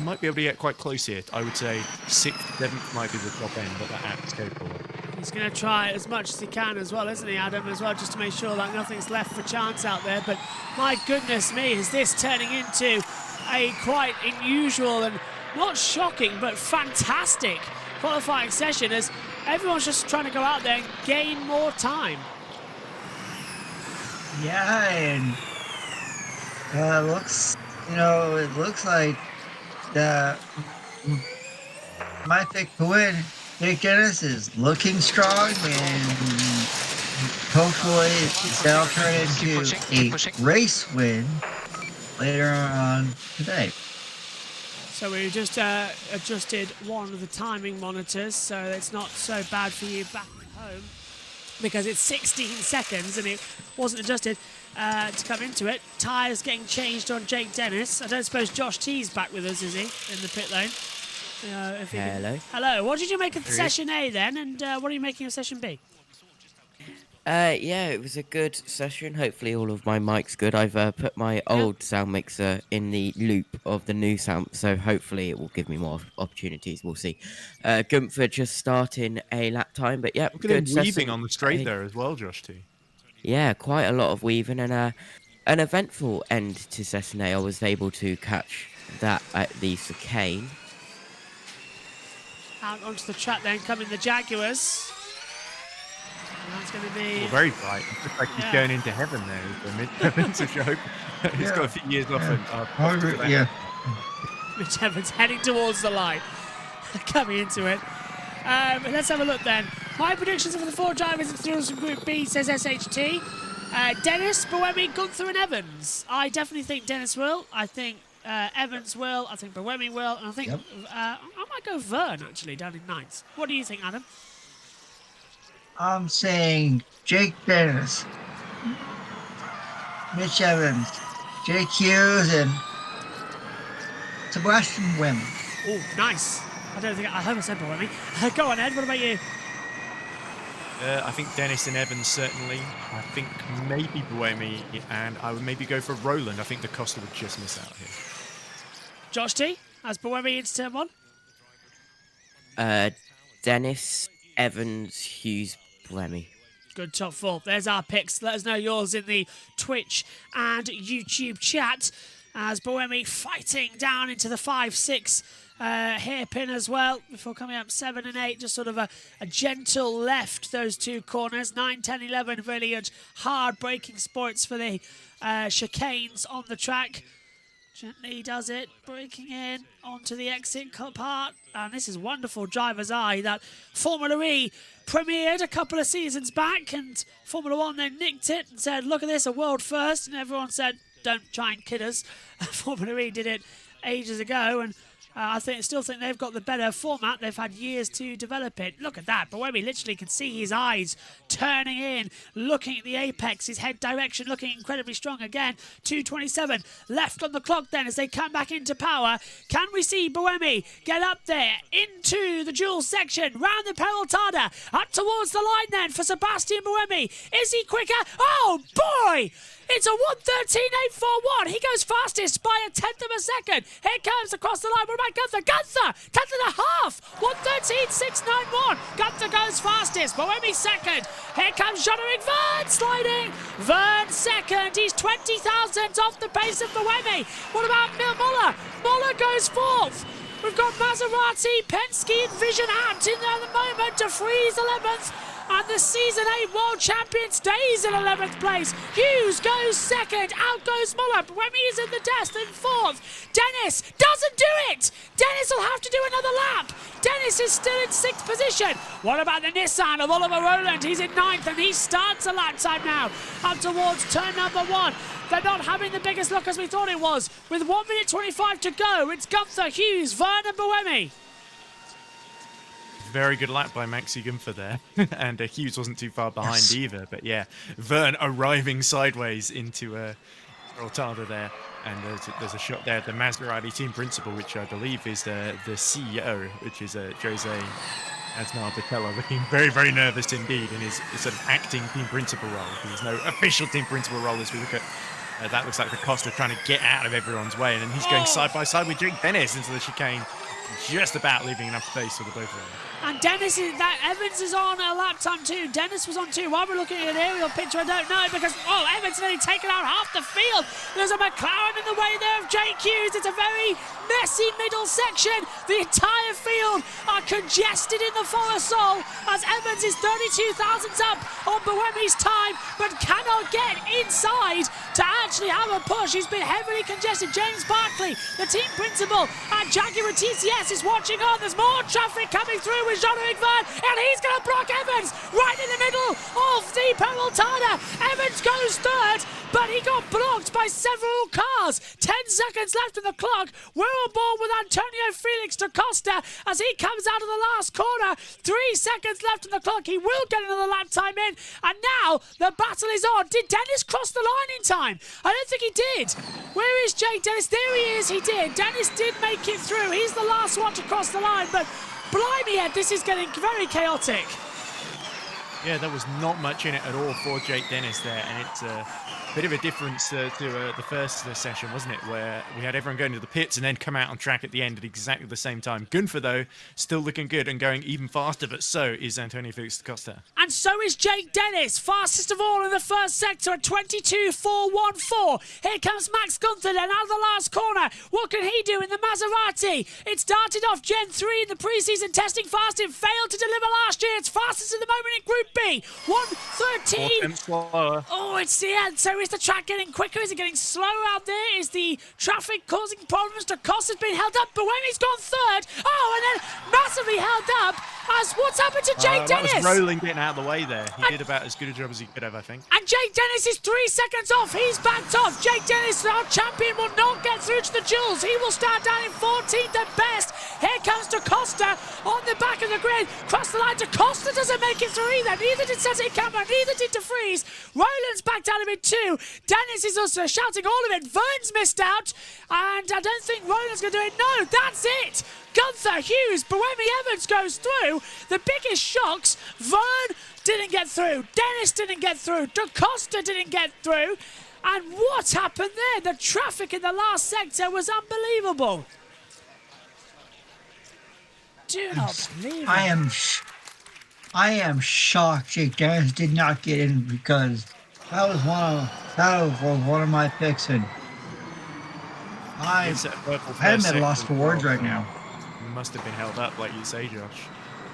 might be able to get quite close here. I would say 6th, 7th might be the top end, but that act's capable. He's going to try as much as he can as well, isn't he, Adam, as well, just to make sure that nothing's left for chance out there. But my goodness me, is this turning into a quite unusual and not shocking, but fantastic qualifying session, as everyone's just trying to go out there and gain more time. Yeah, and it looks like my pick to win, Jake Dennis, is looking strong, and hopefully that'll turn into a race win later on today. So we just adjusted one of the timing monitors, so it's not so bad for you back at home, because it's 16 seconds and it wasn't adjusted to come into it. Tyres getting changed on Jake Dennis. I don't suppose Josh T's back with us, is he, in the pit lane? Hello. Hello. What did you make of session A then, and what are you making of session B? Yeah, it was a good session. Hopefully all of my mic's good. I've put my old sound mixer in the loop of the new sound, so hopefully it will give me more opportunities. We'll see. Gunther just starting a lap time, but yeah, Look at good him weaving session. on the straight there as well, Josh T. Yeah, quite a lot of weaving, and an eventful end to session A. I was able to catch that at the chicane. Out onto the track then, coming the Jaguars. And that's going to be... Well, very bright. It looks like he's going into heaven there. The mid-heavens, if you hope. He's got a few years off. Mitch Evans heading towards the line. Coming into it. Let's have a look then. My predictions for the 4 drivers in Thrills from Group B, says SHT. Dennis, Boemi, Gunther and Evans. I definitely think Dennis will. I think Evans will. I think Boemi will. And I think I might go Vern, actually, down in 9th. What do you think, Adam? I'm saying Jake Dennis, Mitch Evans, Jake Hughes, and Sebastian Wim. Oh, nice. I don't think I haven't said Boemi. Go on, Ed. What about you? I think Dennis and Evans certainly. I think maybe Boemi, and I would maybe go for Rowland. I think the Costa would just miss out here. Josh T, as Boemi into turn 1. Dennis, Evans, Hughes, Boemi. Good top 4. There's our picks. Let us know yours in the Twitch and YouTube chat, as Boemi fighting down into the 5-6 hairpin as well before coming up 7 and 8. Just sort of a gentle left, those two corners. 9, 10, 11, really hard braking sports for the chicanes on the track. Gently does it, breaking in onto the exit part. And this is wonderful driver's eye that Formula E premiered a couple of seasons back, and Formula One then nicked it and said, look at this, a world first. And everyone said, don't try and kid us. Formula E did it ages ago, and I still think they've got the better format. They've had years to develop it. Look at that. But where we literally can see his eyes turning in, looking at the apex, his head direction looking incredibly strong again. 2:27 left on the clock then as they come back into power. Can we see Buemi get up there into the dual section, round the Peraltada, up towards the line then for Sebastian Buemi. Is he quicker? Oh boy! It's a 1:13.841. He goes fastest by a tenth of a second. Here comes across the line. What about Gunther? Gunther, 10th and a half. 1:13.691. Gunther goes fastest. Buemi second. Here comes Jean-Eric Verne sliding. Verne second. He's 20 thousandths off the pace of Buemi. What about Muller? Muller goes fourth. We've got Maserati, Penske, and Vision out in there at the moment. De Vries 11th. And the Season 8 World Champion stays in 11th place. Hughes goes second. Out goes Muller. Buemi is in the test in fourth. Dennis doesn't do it. Dennis will have to do another lap. Dennis is still in 6th position. What about the Nissan of Oliver Rowland? He's in 9th and he starts a lap time now. Up towards turn number 1. They're not having the biggest look as we thought it was. With 1 minute 25 to go, it's Gunther, Hughes, Verne and Buemi. Very good lap by Maxi Gunther there. And Hughes wasn't too far behind either. But yeah, Verne arriving sideways into Peraltada there. And there's a shot there at the Maserati team principal, which I believe is the CEO, which is Jose Aznar Patella, looking very, very nervous indeed in his sort of acting team principal role. There's no official team principal role as we look at. That looks like Acosta trying to get out of everyone's way. And then he's going side by side with Jake Dennis into the chicane. Just about leaving enough space for the both of them. And Evans is on a lap time too. Dennis was on too. While we're looking at an aerial picture, I don't know, because Evans nearly taken out half the field. There's a McLaren in the way there of Jake Hughes. It's a very messy middle section. The entire field are congested in the Forest-Sol as Evans is 32 thousandths up on Buemi's time, but cannot get inside to actually have a push. He's been heavily congested. James Barkley, the team principal at Jaguar TCS, is watching on. There's more traffic coming through with Jean-Eric Verne, and he's going to block Evans right in the middle of the Peraltada. Evans goes third, but he got blocked by several cars. 10 seconds left on the clock. We're on board with Antonio Felix da Costa as he comes out of the last corner. 3 seconds left on the clock. He will get another lap time in, and now the battle is on. Did Dennis cross the line in time? I don't think he did. Where is Jake Dennis? There he is. He did. Dennis did make it through. He's the last one to cross the line, but blimey, Ed, this is getting very chaotic. Yeah, there was not much in it at all for Jake Dennis there, and it's a bit of a difference to the first session, wasn't it, where we had everyone going to the pits and then come out on track at the end at exactly the same time. Gunther, though, still looking good and going even faster, but so is Antonio Felix da Costa. And so is Jake Dennis, fastest of all in the first sector at 22.414. Here comes Max Gunther then out of the last corner. What can he do in the Maserati? It started off Gen 3 in the preseason testing fast. It failed to deliver last year. It's fastest at the moment in Group B. 1:13. Oh, it's the end. So is the track getting quicker? Is it getting slower out there? Is the traffic causing problems? Da Costa's been held up. Buemi's gone third. Oh, and then massively held up. As what's happened to Jake Dennis? That was Rowling getting out of the way there. He did about as good a job as he could have, I think. And Jake Dennis is 3 seconds off. He's backed off. Jake Dennis, our champion, will not get through to the duels. He will start down in 14th at best. Here comes Da Costa on the back of the grid. Cross the line. Da Costa doesn't make it through either. Neither did Cedric Cameron. Neither did De Vries. Rowland's backed out of it too. Dennis is also shouting all of it. Verne's missed out. And I don't think Rowland's going to do it. No, that's it. Gunther, Hughes, Buemi, Evans goes through. The biggest shocks, Verne didn't get through. Dennis didn't get through. Da Costa didn't get through. And what happened there? The traffic in the last sector was unbelievable. Do not believe it. I am shocked Jake Dennis did not get in, because that was one of my picks, and I'm at a loss for words right now. must have been held up, like you say, Josh.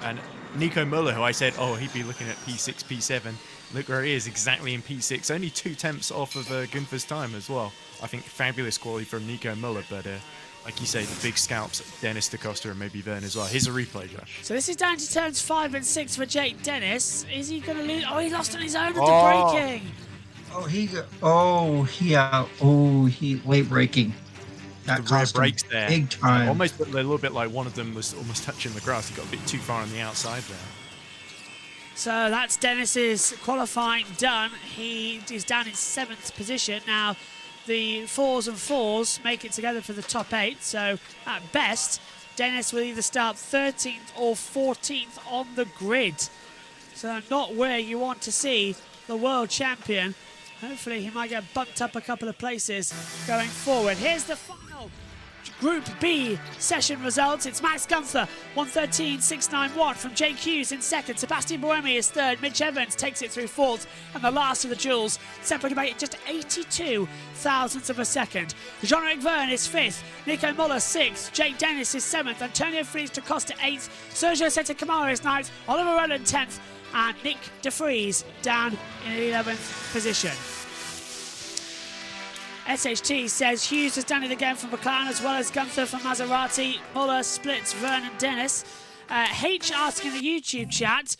And Nico Muller, who I said, oh, he'd be looking at P6, P7. Look where he is, exactly in P6. Only 2 tenths off of Gunther's time as well. I think fabulous quality from Nico Muller, but like you say, the big scalps, Dennis DaCosta and maybe Verne as well. Here's a replay, Josh. So this is down to turns 5 and 6 for Jake Dennis. Is he going to lose? Oh, he lost on his own at the braking. He late braking. That The rear cost him brakes there. big time. Almost a little bit like one of them was almost touching the grass. He got a bit too far on the outside there. So that's Dennis's qualifying done. He is down in 7th position. Now, the 4s and 4s make it together for the top 8. So at best, Dennis will either start 13th or 14th on the grid. So not where you want to see the world champion. Hopefully he might get bumped up a couple of places going forward. Here's the final Group B session results. It's Max Gunther, 1:13.691 from Jake Hughes in 2nd. Sebastian Buemi is 3rd. Mitch Evans takes it through 4th. And the last of the duels, separated by just 82 thousandths of a second. Jean-Eric Verne is 5th. Nico Muller 6th. Jake Dennis is 7th. Antonio Felix DaCosta 8th. Sergio Santa Camara is 9th. Oliver Rowland 10th. And Nick De Vries down in 11th position. SHT says Hughes has done it again for McLaren as well as Gunther for Maserati. Muller splits Verne and Dennis. H asking the YouTube chat,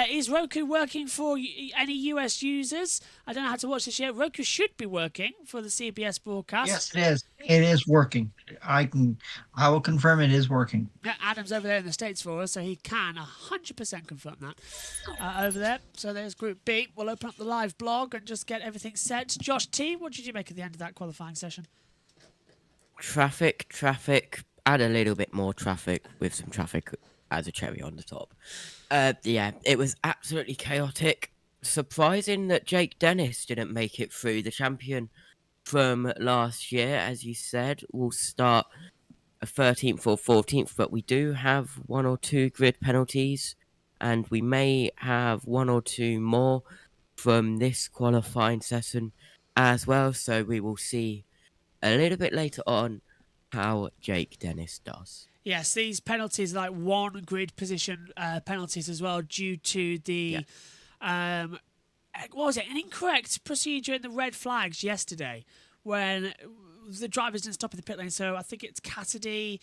is Roku working for any US users? I don't know how to watch this yet. Roku should be working for the CBS broadcast. Yes, it is. It is working. I will confirm it is working. Yeah, Adam's over there in the States for us, so he can 100% confirm that over there. So there's Group B. We'll open up the live blog and just get everything set. Josh T, what did you make at the end of that qualifying session? Traffic. Add a little bit more traffic with some traffic as a cherry on the top. Yeah, it was absolutely chaotic. Surprising that Jake Dennis didn't make it through. The champion from last year, as you said, will start 13th or 14th, but we do have 1 or 2 grid penalties, and we may have 1 or 2 more from this qualifying session as well, so we will see a little bit later on how Jake Dennis does. Yes, these penalties are like 1 grid position penalties as well due to the, what was it, an incorrect procedure in the red flags yesterday when the drivers didn't stop in the pit lane. So I think it's Cassidy,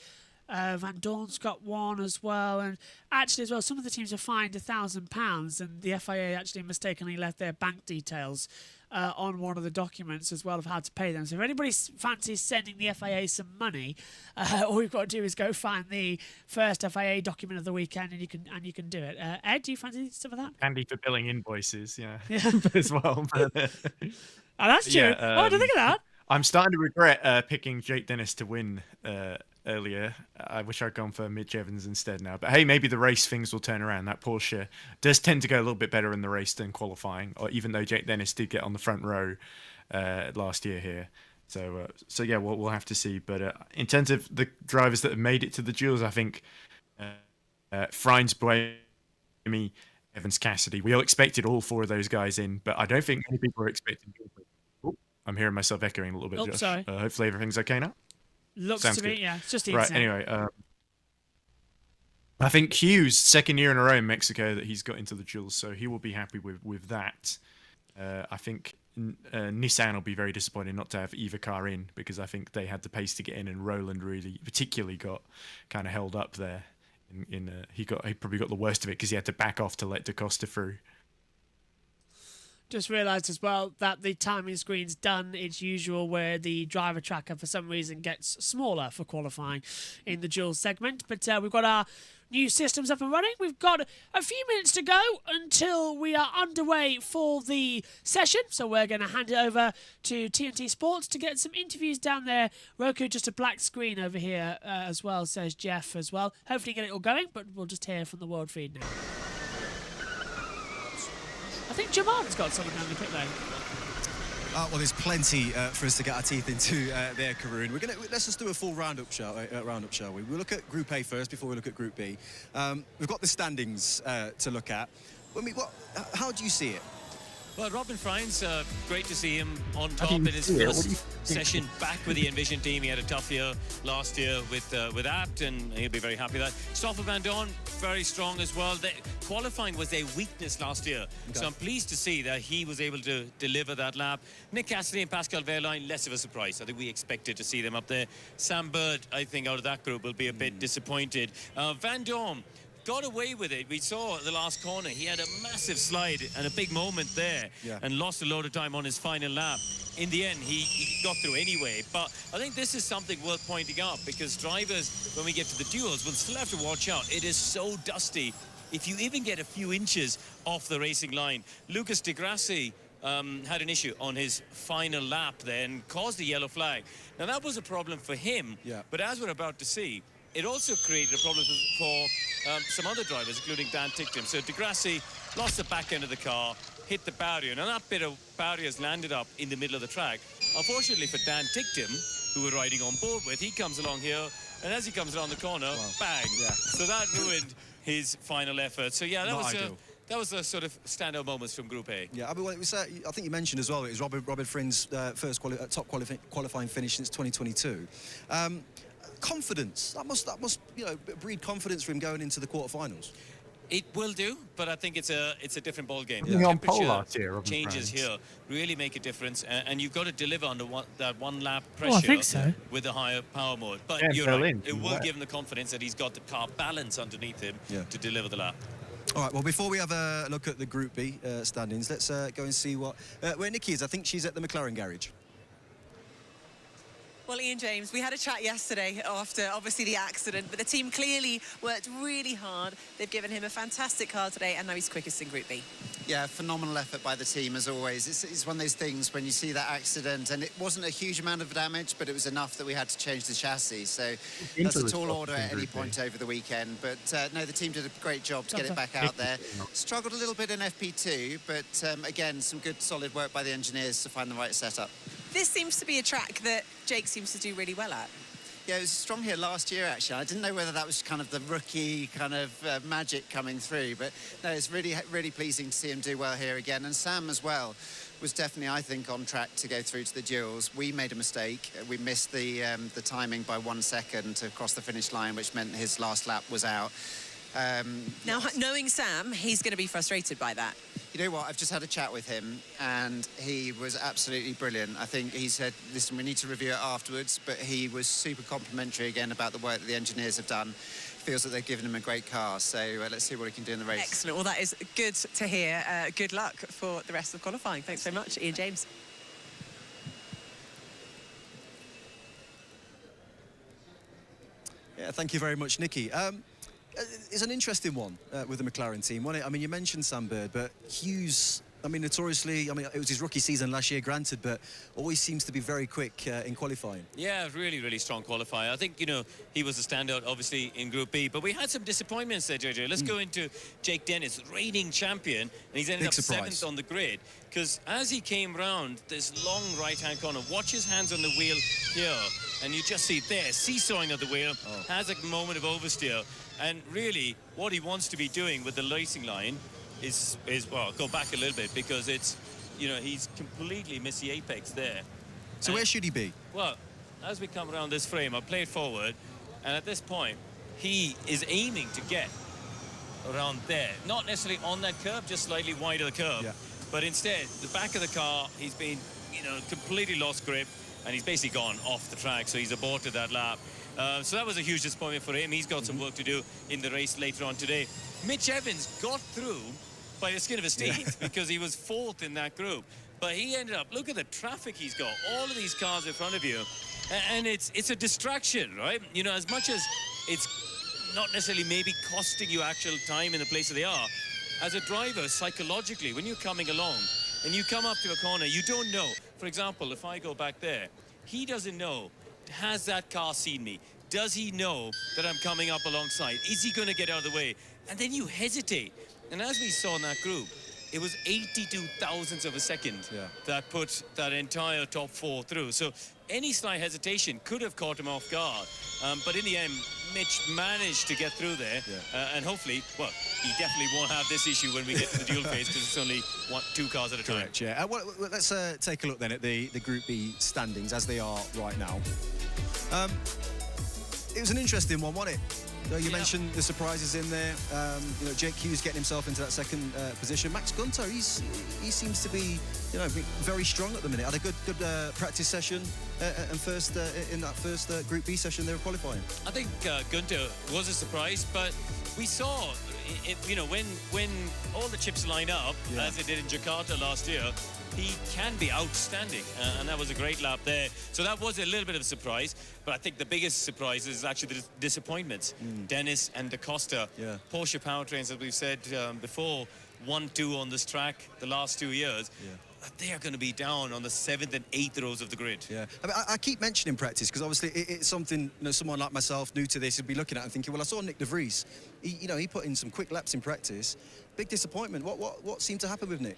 Van Dorn's got 1 as well. And actually as well, some of the teams are fined £1,000 and the FIA actually mistakenly left their bank details on one of the documents as well of how to pay them. So if anybody fancies sending the FIA some money, all you've got to do is go find the first FIA document of the weekend, and you can do it. Ed, do you fancy some of that? Handy for billing invoices, yeah. as well. Oh, that's true. I didn't think of that. I'm starting to regret picking Jake Dennis to win earlier. I wish I'd gone for Mitch Evans instead now. But hey, maybe the race things will turn around. That Porsche does tend to go a little bit better in the race than qualifying, or even though Jake Dennis did get on the front row last year here. So yeah, we'll have to see. But in terms of the drivers that have made it to the duels, I think Frines, Buemi, Evans, Cassidy, we all expected all 4 of those guys in, but I don't think many people were expecting. I'm hearing myself echoing a little bit, Josh. Sorry. Hopefully everything's okay now. Looks Sounds to be, good. yeah. It's just the Right, internet. anyway. I think Hughes, 2nd year in a row in Mexico that he's got into the duels, so he will be happy with that. I think Nissan will be very disappointed not to have either car in, because I think they had the pace to get in, and Roland really particularly got kind of held up there. He probably got the worst of it because he had to back off to let DaCosta through. Just realised as well that the timing screen's done its usual, where the driver tracker for some reason gets smaller for qualifying in the dual segment. But we've got our new systems up and running. We've got a few minutes to go until we are underway for the session. So we're going to hand it over to TNT Sports to get some interviews down there. Roku, just a black screen over here as well, says Jeff as well. Hopefully get it all going, but we'll just hear from the world feed now. I think Jaman's got someone down the pit lane. Well, there's plenty for us to get our teeth into there, Karun. Let's just do a full roundup, shall we? We'll look at Group A first before we look at Group B. We've got the standings to look at. How do you see it? Well, Robin Friends, great to see him on top in his first session back with the Envision team. He had a tough year last year with Abt, and he'll be very happy with that. Stoffel Van Dorn, very strong as well. Qualifying was their weakness last year, so I'm pleased to see that he was able to deliver that lap. Nick Cassidy and Pascal Wehrlein, less of a surprise. I think we expected to see them up there. Sam Bird, I think, out of that group will be a bit disappointed. Van Dorn got away with it. We saw at the last corner he had a massive slide and a big moment there, and lost a load of time on his final lap. In the end, he got through anyway. But I think this is something worth pointing out, because drivers, when we get to the duels, will still have to watch out. It is so dusty. If you even get a few inches off the racing line, Lucas de Grassi had an issue on his final lap there and caused a yellow flag. Now that was a problem for him, but as we're about to see, it also created a problem for some other drivers, including Dan Ticktum. So de Grassi lost the back end of the car, hit the barrier. Now that bit of barrier has landed up in the middle of the track. Unfortunately for Dan Ticktum, who we're riding on board with, he comes along here, and as he comes around the corner, bang. So that ruined his final effort. So yeah, that was the sort of standout moments from Group A. Yeah, I mean, well, it was, I think you mentioned as well, it was Robin Friend's first top qualifying finish since 2022. Confidence, that must breed confidence for him going into the quarterfinals. It will do, but I think it's a different ball game. On pole last year, Robin changes Friends. here really make a difference, and you've got to deliver under that one lap pressure. Oh, I think so. With the higher power mode. But Yeah, you're Berlin, right, it will give him the confidence that he's got the car balance underneath him to deliver the lap. All right, well, before we have a look at the Group B standings, let's go and see where Nikki is. I think she's at the McLaren garage. Well, Ian James, we had a chat yesterday after, obviously, the accident, but the team clearly worked really hard. They've given him a fantastic car today, and now he's quickest in Group B. Yeah, phenomenal effort by the team, as always. It's one of those things when you see that accident, and it wasn't a huge amount of damage, but it was enough that we had to change the chassis. So that's a tall order at any point over the weekend. But no, the team did a great job to get it back out there. Struggled a little bit in FP2, but again, some good, solid work by the engineers to find the right setup. This seems to be a track that Jake seems to do really well at. Yeah, it was strong here last year, actually. I didn't know whether that was kind of the rookie kind of magic coming through, but no, it's really, really pleasing to see him do well here again. And Sam as well was definitely, I think, on track to go through to the duels. We made a mistake. We missed the timing by 1 second to cross the finish line, which meant his last lap was out. Now, knowing Sam, he's going to be frustrated by that. You know what, I've just had a chat with him and he was absolutely brilliant. I think he said, listen, we need to review it afterwards, but he was super complimentary again about the work that the engineers have done. Feels that they've given him a great car, so let's see what he can do in the race. Excellent. Well, that is good to hear. Good luck for the rest of qualifying. Thanks so much, Ian James. Yeah, thank you very much, Nikki. It's an interesting one with the McLaren team, wasn't it? I mean, you mentioned Sam Bird, but Hughes, I mean, notoriously, I mean, it was his rookie season last year, granted, but always seems to be very quick in qualifying. Yeah, really, really strong qualifier. I think, he was a standout, obviously, in Group B, but we had some disappointments there, JJ. Let's go into Jake Dennis, reigning champion, and he's ended up 7th on the grid, because as he came round this long right-hand corner, watch his hands on the wheel here, and you just see there, seesawing of the wheel, has a moment of oversteer, and really, what he wants to be doing with the racing line is well, go back a little bit, because it's, he's completely missed the apex there. So where should he be? Well, as we come around this frame, I played forward, and at this point, he is aiming to get around there. Not necessarily on that curve, just slightly wide of the curve. But instead, the back of the car, he's been, completely lost grip, and he's basically gone off the track, so he's aborted that lap. So that was a huge disappointment for him. He's got some work to do in the race later on today. Mitch Evans got through by the skin of his teeth because he was 4th in that group. But he ended up, look at the traffic he's got, all of these cars in front of you. And it's a distraction, right? As much as it's not necessarily maybe costing you actual time in the place that they are, as a driver, psychologically, when you're coming along and you come up to a corner, you don't know. For example, if I go back there, he doesn't know. Has that car seen me? Does he know that I'm coming up alongside? Is he going to get out of the way? And then you hesitate. And as we saw in that group, it was 82 thousandths of a second that put that entire top 4 through. So any slight hesitation could have caught him off guard. But in the end, Mitch managed to get through there. And hopefully, well, he definitely won't have this issue when we get to the dual phase, because it's only 2 cars at a time. Correct, yeah. Well, let's take a look then at the Group B standings as they are right now. It was an interesting one, wasn't it? You mentioned the surprises in there. You know, Jake Hughes getting himself into that second position. Max Gunter, he seems to be, you know, very strong at the minute. Had a good practice session and first in that first Group B session they were qualifying. I think Gunter was a surprise, but we saw, you know, when all the chips line up, as they did in Jakarta last year, he can be outstanding, and that was a great lap there. So that was a little bit of a surprise, but I think the biggest surprise is actually the disappointments. Dennis and Da Costa, Porsche powertrains, as we've said before, 1-2 on this track the last 2 years. They are going to be down on the 7th and 8th rows of the grid. I mean, I keep mentioning practice because obviously it's something, you know, someone like myself new to this would be looking at and thinking, well, I saw Nick De Vries. He put in some quick laps in practice. Big disappointment. What seemed to happen with Nick?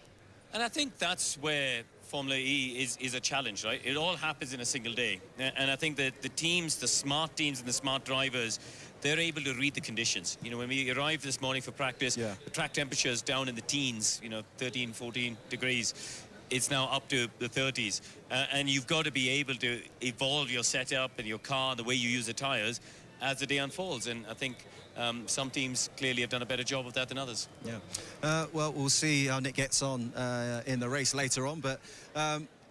And I think that's where Formula E is a challenge, right? It all happens in a single day. And I think that the teams, the smart teams and the smart drivers, they're able to read the conditions. You know, when we arrived this morning for practice, the track temperature is down in the teens, you know, 13, 14 degrees. It's now up to the 30s. And you've got to be able to evolve your setup and your car, the way you use the tires, as the day unfolds. And I think some teams clearly have done a better job of that than others. Well, we'll see how Nick gets on in the race later on, but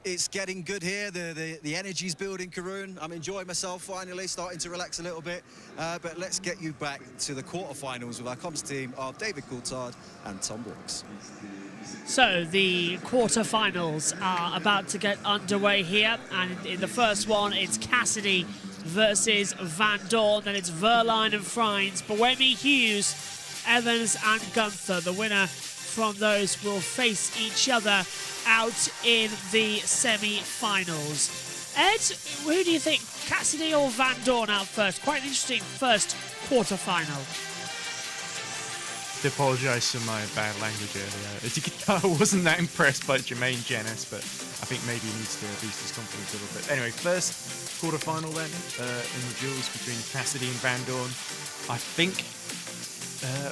it's getting good here. The energy's building, Karun. I'm enjoying myself finally, starting to relax a little bit. But let's get you back to the quarterfinals with our comms team of David Coulthard and Tom Brooks. So the quarterfinals are about to get underway here, and in the first one it's Cassidy versus Van Dorn, then it's Verline and Freins, Buemi, Hughes, Evans and Gunther. The winner from those will face each other out in the semi-finals. Ed, who do you think, Cassidy or Van Dorn out first? Quite an interesting first quarter-final. I apologise for my bad language earlier. As you could tell, I wasn't that impressed by Jermaine Jenis, but I think maybe he needs to boost his confidence a little bit. Anyway, first quarter-final then, in the duels between Cassidy and Van Dorn. I think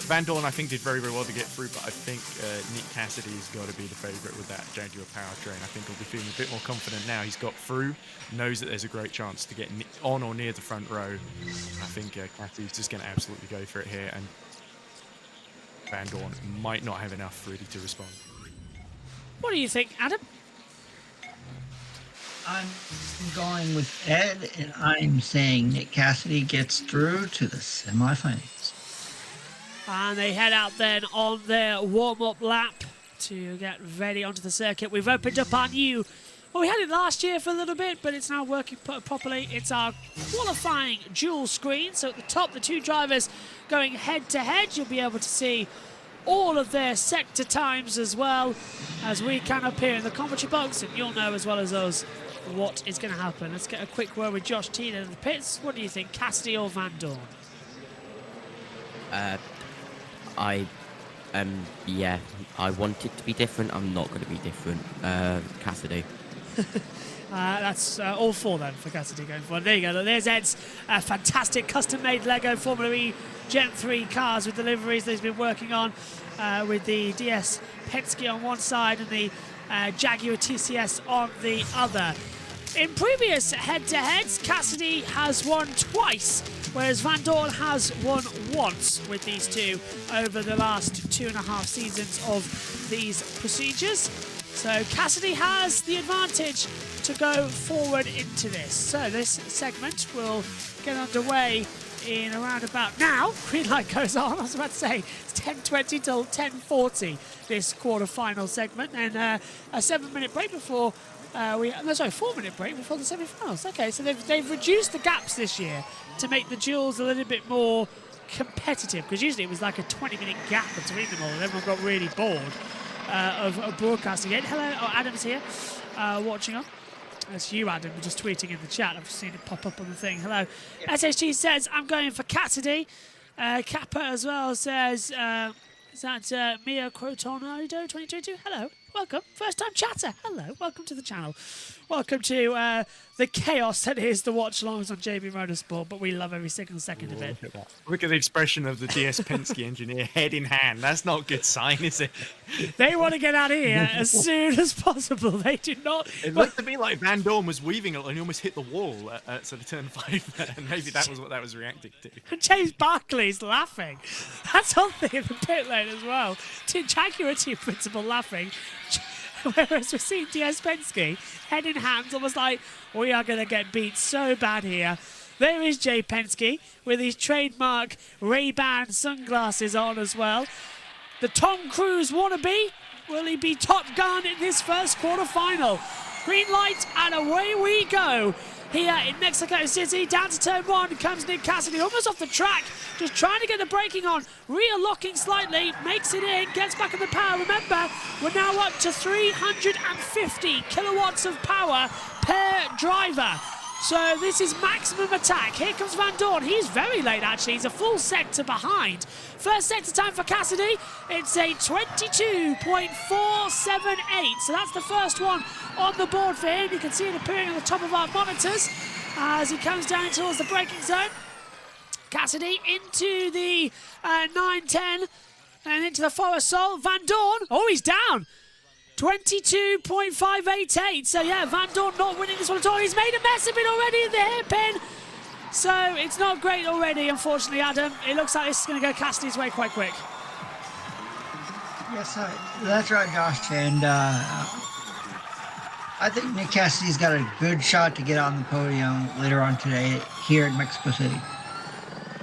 Van Dorn, did very, very well to get through, but I think Nick Cassidy's got to be the favourite with that Jaguar powertrain. I think he'll be feeling a bit more confident now. He's got through, knows that there's a great chance to get on or near the front row. I think Cassidy's just going to absolutely go for it here, and Van Dorn might not have enough really to respond. What do you think, Adam? I'm going with Ed, and I'm saying Nick Cassidy gets through to the semifinals. And they head out then on their warm-up lap to get ready onto the circuit. We've opened up our new... Well, we had it last year for a little bit, but it's now working properly. It's our qualifying dual screen. So at the top, the two drivers going head-to-head. You'll be able to see all of their sector times as well as we can up here in the commentary box. And you'll know as well as us what is going to happen. Let's get a quick word with Josh Tina in the pits. What do you think, Cassidy or Van Dorn? I want it to be different. I'm not going to be different. Cassidy. That's all four then for Cassidy going forward. There you go. There's Ed's fantastic custom-made Lego Formula E Gen 3 cars with deliveries that he's been working on with the DS Penske on one side and the Jaguar TCS on the other. In previous head-to-heads, Cassidy has won twice, whereas Van Dorn has won once with these two over the last 2.5 seasons of these procedures. So Cassidy has the advantage to go forward into this. So this segment will get underway in around about now. Green light goes on. I was about to say it's 10:20 till 10:40 this quarter-final segment, and a 7-minute break before 4-minute break before the semi-finals. Okay, so they've reduced the gaps this year to make the duels a little bit more competitive, because usually it was like a 20-minute gap between them all, and everyone got really bored of broadcasting it. Hello, Adam's here, watching on. That's you, Adam, just tweeting in the chat. I've just seen it pop up on the thing. Hello. Yeah. SHG says, I'm going for Cassidy. Kappa as well says, Is that Mia Crotonado 2022? Hello, welcome. First time chatter. Hello, welcome to the channel. Welcome to the chaos that is the watch alongs on JB Motorsport, but we love every single second of it. Look at that. Look at the expression of the DS Penske engineer, head in hand. That's not a good sign, is it? They want to get out of here as soon as possible. They do not. It looked to me like Van Dorn was weaving it and he almost hit the wall at sort of turn 5, and maybe that was what that was reacting to. And James Barkley's laughing. That's on thing in the pit lane as well. Jaguarity principle laughing. Whereas we're seeing DS Penske head in hand, almost like we are going to get beat so bad here. There is Jay Penske with his trademark Ray-Ban sunglasses on as well. The Tom Cruise wannabe, will he be Top Gun in this first quarter-final? Green light and away we go. Here in Mexico City, down to turn 1 comes Nick Cassidy, almost off the track, just trying to get the braking on, rear locking slightly, makes it in, gets back in the power. Remember, we're now up to 350 kilowatts of power per driver. So this is maximum attack. Here comes Van Dorn. He's very late, actually. He's a full sector behind. First sector time for Cassidy. It's a 22.478. So that's the first one on the board for him. You can see it appearing on the top of our monitors as he comes down towards the braking zone. Cassidy into the 9-10 and into the Forest Sol. Van Dorn. Oh, he's down. 22.588. So yeah, Van Dorn not winning this one at all. He's made a mess of it already in the hairpin. So it's not great already, unfortunately, Adam. It looks like this is going to go Cassidy's way quite quick. Yes, that's right, Josh. And I think Nick Cassidy's got a good shot to get on the podium later on today here in Mexico City.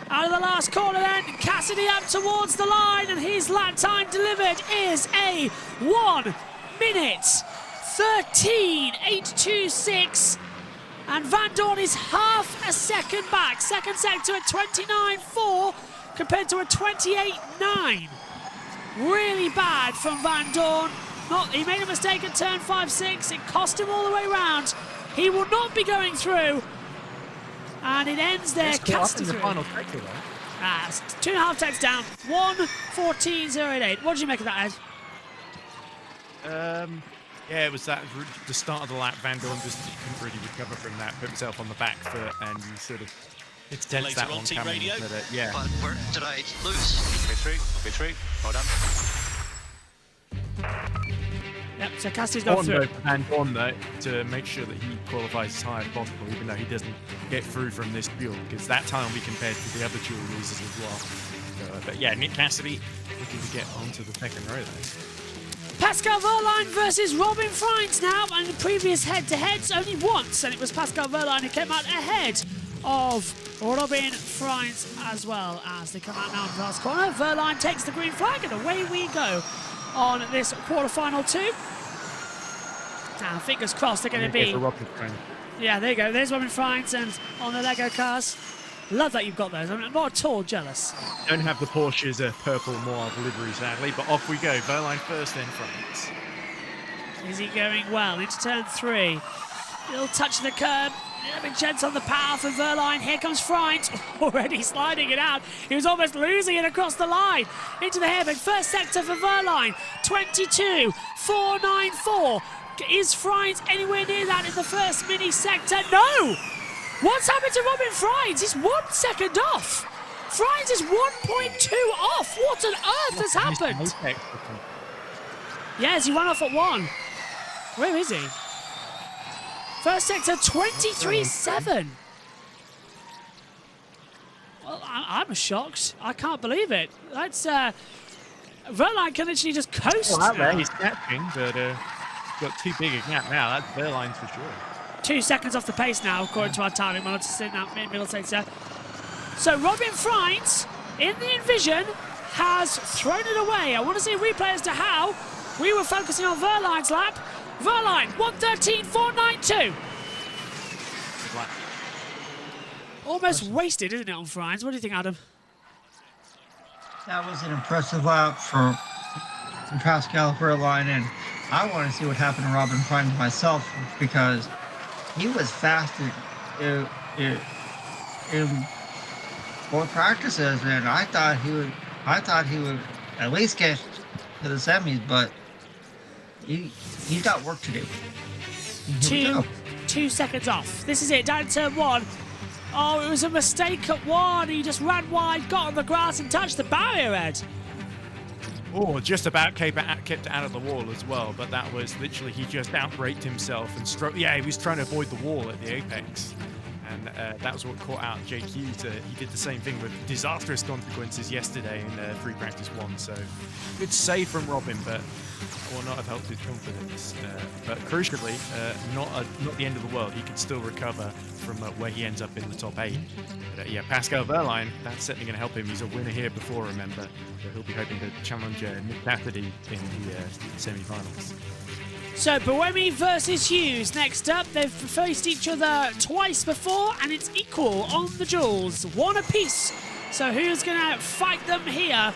Out of the last corner then, Cassidy up towards the line, and his lap time delivered is a 1:13.826. And Van Dorn is half a second back. Second sector at 29.4 compared to a 28.9. Really bad from Van Dorn. He made a mistake at turn 5-6. It cost him all the way around. He will not be going through. And it ends there. Cassidy through. Final sector, though. 2.5 techs down. 1:14.088. What did you make of that, Yeah, it was the start of the lap. Van Dorn just couldn't really recover from that. Put himself on the back foot, and he sort of extends that Later on one team coming. radio. But, yeah. But where did I lose? We're through. Well done. Yep, so Cassidy's gone through. For Van Dorn, though, to make sure that he qualifies as high as possible, even though he doesn't get through from this fuel, because that time will be compared to the other dual losers as well. But yeah, Nick Cassidy looking to get onto the second row there. Pascal Wehrlein versus Robin Freins now, and the previous head-to-heads only once, and it was Pascal Wehrlein who came out ahead of Robin Freins as well as they come out now in the last corner. Wehrlein takes the green flag, and away we go on this quarter-final 2. Now, fingers crossed they're going to be... Yeah, there you go. There's Robin Freins and on the Lego cars. Love that you've got those. I'm not at all jealous. Don't have the Porsche's purple Moab livery, sadly, but off we go. Wehrlein first, then Freins. Is he going well into turn 3? Little touch of the curb. A bit gentle on the power for Wehrlein. Here comes Freins, already sliding it out. He was almost losing it across the line. Into the hairpin. First sector for Wehrlein. 22.494. Is Freins anywhere near that in the first mini sector? No! What's happened to Robin Freins? He's 1 second off. Freins is 1.2 off. What on earth has happened? Yes, he went off at 1. Where is he? First sector 23.7. Well, I'm shocked. I can't believe it. That's Wehrlein can literally just coast. Well, out there he's catching, but got too big a gap now. That's Wehrlein's for sure. 2 seconds off the pace now, according to our timing monitor sitting out middle sector. So Robin Freins in the Envision has thrown it away. I want to see a replay as to how. We were focusing on Wehrlein's lap. Wehrlein 1:13.492. Almost wasted, isn't it, on Freins? What do you think, Adam? That was an impressive lap from Pascal Wehrlein, and I want to see what happened to Robin Freins myself, because he was fast in both practices, and I thought he would at least get to the semis, but he's got work to do. Here we go. 2 seconds off. This is it, down turn 1. Oh, it was a mistake at 1. He just ran wide, got on the grass and touched the barrier, Ed. Oh, just about kept it out of the wall as well, but that was literally, he just outbraked himself and he was trying to avoid the wall at the apex. And that was what caught out Jake Hughes. He did the same thing with disastrous consequences yesterday in free practice 1. So good save from Robin, but will not have helped his confidence. But crucially, not the end of the world. He could still recover from where he ends up in the top 8. But yeah, Pascal Wehrlein, that's certainly going to help him. He's a winner here before, remember. So he'll be hoping to challenge Nick Cassidy in the semi-finals. So, Boemi versus Hughes next up. They've faced each other twice before, and it's equal on the duels. 1 apiece. So who's going to fight them here?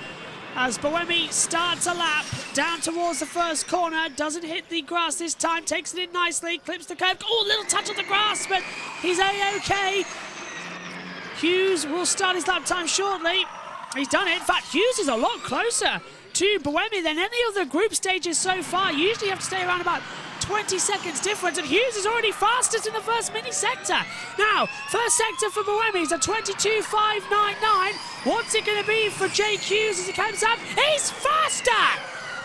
As Boemi starts a lap down towards the first corner. Doesn't hit the grass this time. Takes it in nicely. Clips the curve. Oh, little touch on the grass, but he's A-OK. Hughes will start his lap time shortly. He's done it. In fact, Hughes is a lot closer to Boemi than any other group stages so far. You usually have to stay around about 20 seconds difference, and Hughes is already fastest in the first mini sector. Now, first sector for Boemi is a 22.599. What's it going to be for Jake Hughes as he comes up? He's faster!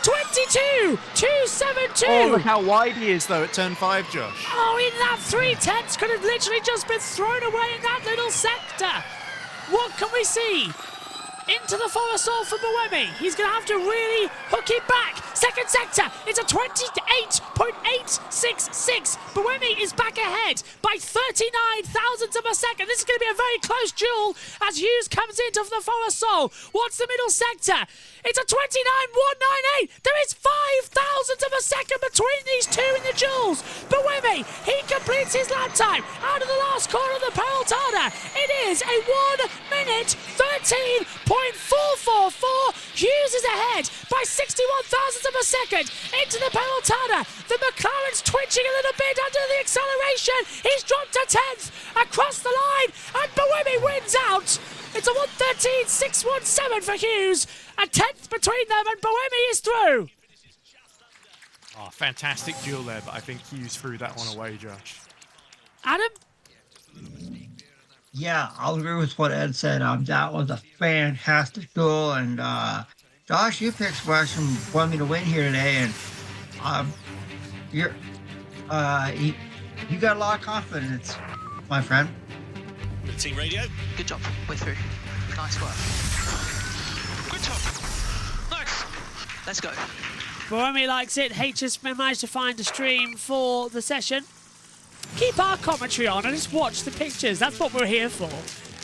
22.272. Oh, look how wide he is, though, at turn 5, Josh. Oh, in that 3/10 could have literally just been thrown away in that little sector. What can we see? Into the forest soul for Boemi. He's going to have to really hook it back. Second sector, it's a 28.866. Boemi is back ahead by 39 thousandths of a second. This is going to be a very close duel as Hughes comes into the forest soul. What's the middle sector? It's a 29.198. There is 5 thousandths of a second between these two in the duels. Boemi, he completes his lap time out of the last corner of the Peraltada. It is a 1 minute 13.444. Hughes is ahead by 61 thousandths of a second into the Peraltada. The McLaren's twitching a little bit under the acceleration. He's dropped to 10th across the line, and Boemi wins out. It's a 113.617 for Hughes. A 10th between them, and Boemi is through. Oh, fantastic duel there, but I think Hughes threw that one away, Josh. Adam? Yeah, I'll agree with what Ed said. That was a fantastic duel, and Josh, you picked Sebastian Boemi to win here today, and you got a lot of confidence, my friend. Team radio. Good job. We're through. Nice work. Good job. Nice. Let's go. Boemi likes it. HS managed to find a stream for the session. Keep our commentary on and just watch the pictures. That's what we're here for.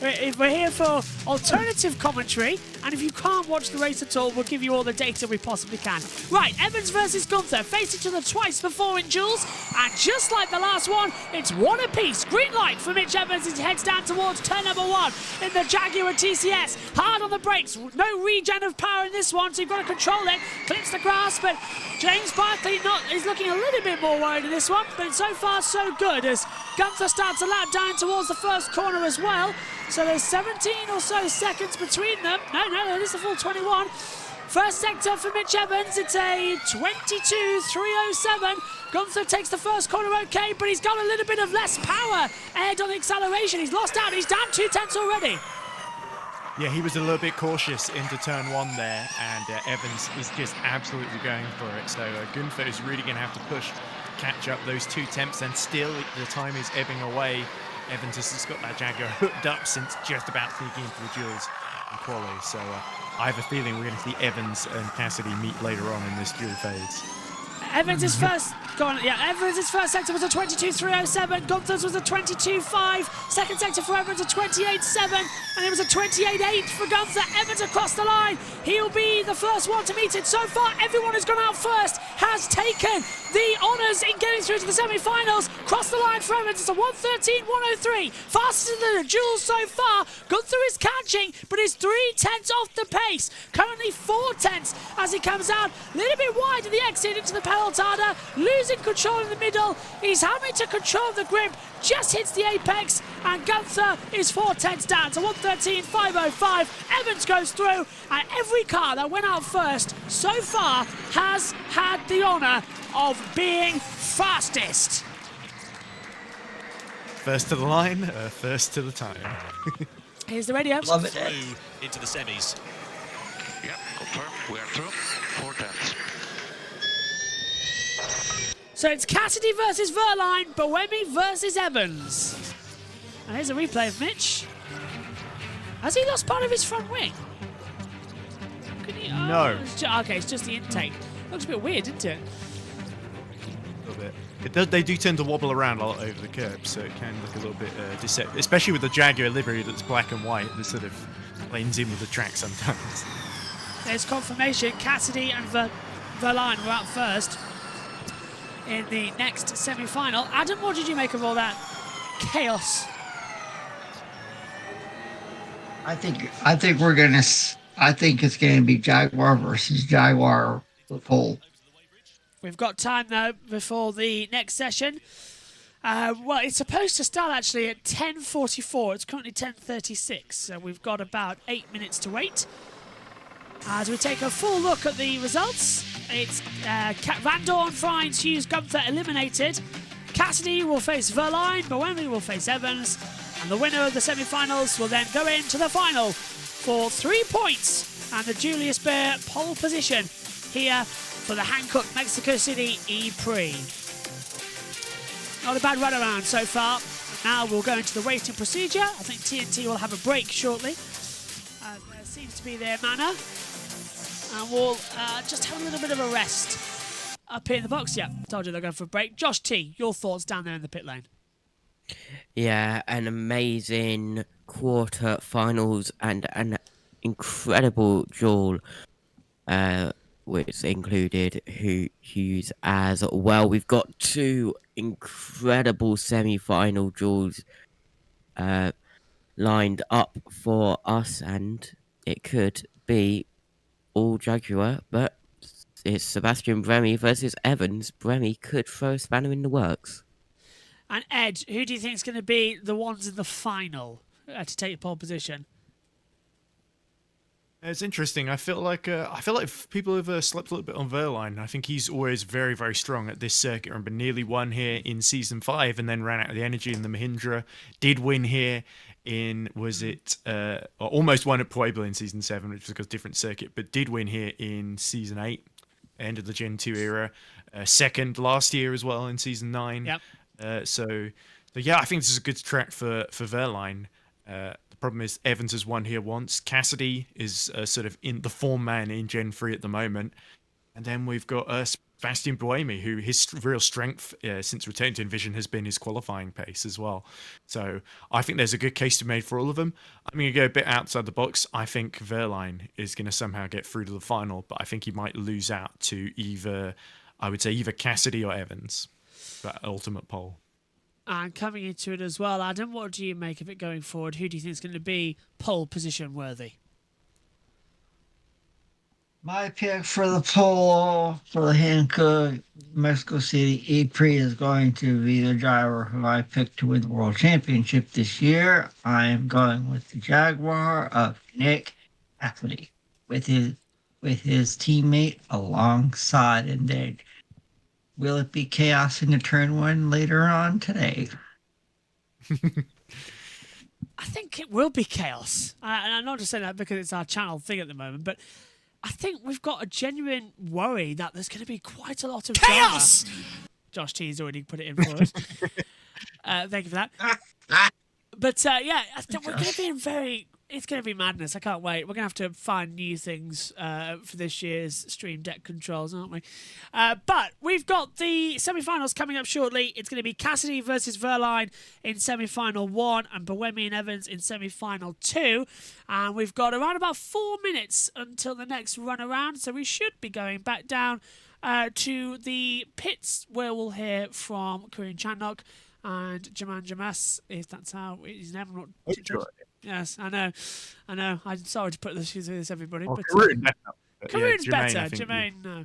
We're here for alternative commentary, and if you can't watch the race at all, we'll give you all the data we possibly can. Right, Evans versus Gunther face each other twice before in duels, and just like the last one, it's 1 apiece. Green light for Mitch Evans as he heads down towards turn number 1 in the Jaguar TCS. Hard on the brakes, no regen of power in this one, so you've got to control it. Clips the grass, but James Barkley is looking a little bit more worried in this one, but so far so good as Gunther starts a lap down towards the first corner as well. So there's 17 or so seconds between them. No, it is a full 21. First sector for Mitch Evans, it's a 22.307. Gunther takes the first corner okay, but he's got a little bit of less power ahead on the acceleration. He's lost out, he's down 2 tenths already. Yeah, he was a little bit cautious into turn 1 there, and Evans is just absolutely going for it. So Gunther is really going to have to push, catch up those 2 tenths, and still the time is ebbing away. Evans has just got that Jaguar hooked up since just about sneaking into the duels in quali. So I have a feeling we're going to see Evans and Cassidy meet later on in this duel phase. Evans' first sector was a 22.307. Gunther's was a 22.5. Second sector for Evans a 28.7, and it was a 28.8 for Gunther. Evans across the line. He'll be the first one to meet it. So far, everyone who's gone out first has taken the honours in getting through to the semi-finals. across the line for Evans. It's a 1:13.103. Faster than a Jules so far. Gunther is catching, but is 3/10 off the pace. Currently 4/10 as he comes out. A little bit wide at the exit into the Pelotada. Losing control in the middle. He's having to control the grip. Just hits the apex, and Gunther is 4/10 down to 1:13.505. Evans goes through, and every car that went out first so far has had the honour of being fastest. First to the line, first to the time. Here's the radio. Love it. Through into the semis. Yeah, confirm. We are through. 4/10. So it's Cassidy versus Verline, Buemi versus Evans. And here's a replay of Mitch. Has he lost part of his front wing? No. Okay, it's just the intake. Looks a bit weird, doesn't it? A little bit. They do tend to wobble around a lot over the curb, so it can look a little bit deceptive, especially with the Jaguar livery that's black and white. That sort of blends in with the track sometimes. There's confirmation. Cassidy and Verline were out first in the next semi-final. Adam, what did you make of all that chaos? I think it's gonna be Jaguar versus Jaguar for the pole. We've got time though before the next session. Well, it's supposed to start actually at 10:44. It's currently 10:36, so we've got about 8 minutes to wait. As we take a full look at the results, it's Van Dorn, Friends, Hughes, Gunther eliminated. Cassidy will face Verline, Buemi will face Evans, and the winner of the semi-finals will then go into the final for 3 points and the Julius Baer pole position here for the Hankook Mexico City E-Prix. Not a bad run around so far. Now we'll go into the waiting procedure. I think TNT will have a break shortly. There seems to be their manner. And we'll just have a little bit of a rest up here in the box. Yeah, told you they're going for a break. Josh T, your thoughts down there in the pit lane? Yeah, an amazing quarter-finals and an incredible duel, which included Hughes as well. We've got two incredible semi-final duels lined up for us, and it could be all Jaguar, but it's Sebastian Buemi versus Evans. Buemi could throw a spanner in the works. And Ed, who do you think is going to be the ones in the final to take pole position? It's interesting. I feel like people have slept a little bit on Verline. I think he's always very, very strong at this circuit. Remember, nearly won here in season 5 and then ran out of the energy in the Mahindra. Did win here in almost won at Puebla in season 7, which was a different circuit, but did win here in season 8, end of the Gen 2 era. Second last year as well in season 9. Yep. So yeah, I think this is a good track for Verline. The problem is Evans has won here once. Cassidy is sort of in the form man in Gen 3 at the moment. And then we've got Sebastian Buemi, who his real strength since returning to Envision has been his qualifying pace as well. So I think there's a good case to be made for all of them. I'm going to go a bit outside the box. I think Verline is going to somehow get through to the final, but I think he might lose out to either Cassidy or Evans, that ultimate pole. And coming into it as well, Adam, what do you make of it going forward? Who do you think is going to be pole position worthy? My pick for the pole for the Hankook Mexico City E-Prix is going to be the driver who I picked to win the World Championship this year. I am going with the Jaguar of Nick Athley with his teammate alongside, and then will it be chaos in the turn 1 later on today? I think it will be chaos. And I'm not just saying that because it's our channel thing at the moment, but I think we've got a genuine worry that there's going to be quite a lot of chaos. Drama. Josh T's already put it in for us. Thank you for that. But yeah, I think we're going to be in it's going to be madness. I can't wait. We're going to have to find new things for this year's Stream Deck controls, aren't we? But we've got the semi-finals coming up shortly. It's going to be Cassidy versus Verline in semi-final 1 and Buemi and Evans in semi-final 2. And we've got around about 4 minutes until the next run around, so we should be going back down to the pits, where we'll hear from Korean Chandok and Jaman Jamas, if that's how his name. I'm not sure. Yes, I know. I'm sorry to put this through this, everybody. Well, but Karoon's better. I think Jermaine, no.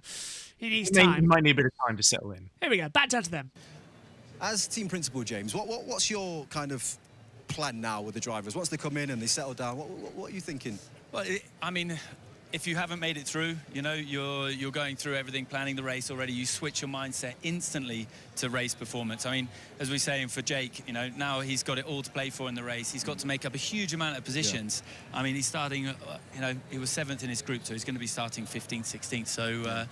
He needs He time. might need a bit of time to settle in. Here we go. Back down to them. As team principal, James, what's your kind of plan now with the drivers? Once they come in and they settle down, what are you thinking? Well, I mean, if you haven't made it through, you know, you're going through everything, planning the race already, you switch your mindset instantly to race performance. I mean, as we're saying for Jake, you know, now he's got it all to play for in the race. He's got to make up a huge amount of positions. Yeah. I mean, he's starting, you know, he was 7th in his group, so he's going to be starting 15th, 16th. So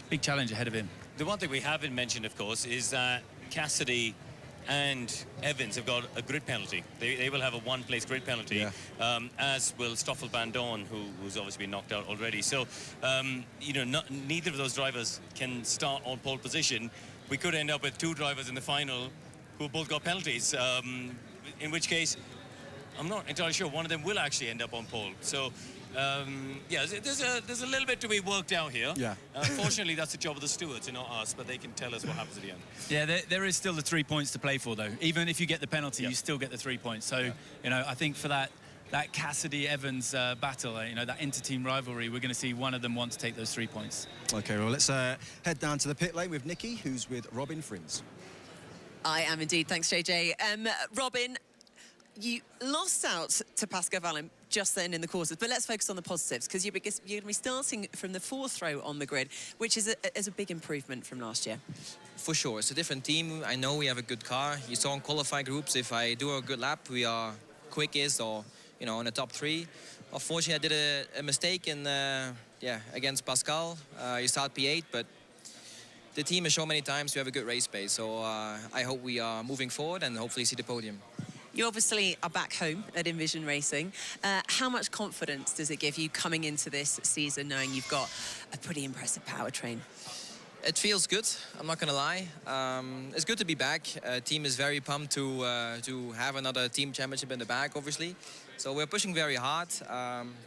big challenge ahead of him. The one thing we haven't mentioned, of course, is that Cassidy and Evans have got a grid penalty. They will have a one-place grid penalty, as will Stoffel Van Dorn, who's obviously been knocked out already. So, you know, neither of those drivers can start on pole position. We could end up with 2 drivers in the final who both got penalties, in which case, I'm not entirely sure one of them will actually end up on pole. So, yeah, there's a little bit to be worked out here. Yeah. Fortunately, that's the job of the stewards and not us, but they can tell us what happens at the end. Yeah, there is still the 3 points to play for, though. Even if you get the penalty, you still get the 3 points. So, you know, I think for that Cassidy-Evans battle, you know, that inter-team rivalry, we're going to see one of them want to take those 3 points. OK, well, let's head down to the pit lane with Nikki, who's with Robin Frins. I am indeed. Thanks, JJ. Robin, you lost out to Pascal Wehrlein just then in the quarters, but let's focus on the positives, because you're going to be starting from the 4th row on the grid, which is a big improvement from last year. For sure, it's a different team. I know we have a good car. You saw in qualifying groups, if I do a good lap, we are quickest or, you know, in the top 3. Unfortunately, I did a mistake in, against Pascal. You start P8, but the team has shown many times we have a good race pace, so I hope we are moving forward and hopefully see the podium. You obviously are back home at Envision Racing. How much confidence does it give you coming into this season, knowing you've got a pretty impressive powertrain? It feels good, I'm not going to lie. It's good to be back. Team is very pumped to have another team championship in the bag, obviously. So we're pushing very hard.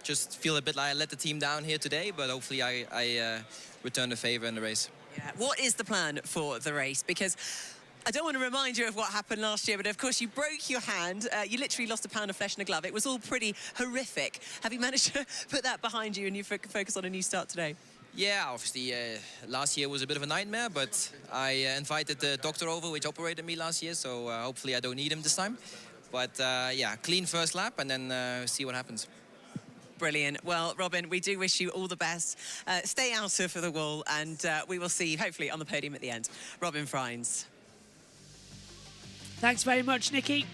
Just feel a bit like I let the team down here today, but hopefully I return the favor in the race. Yeah. What is the plan for the race? Because I don't want to remind you of what happened last year, but of course you broke your hand. You literally lost a pound of flesh in a glove. It was all pretty horrific. Have you managed to put that behind you and you focus on a new start today? Yeah, obviously last year was a bit of a nightmare, but I invited the doctor over, which operated me last year, so hopefully I don't need him this time. But yeah, clean first lap and then see what happens. Brilliant. Well, Robin, we do wish you all the best. Stay out of the wall, and we will see you hopefully on the podium at the end. Robin Frines. Thanks very much, Nikki.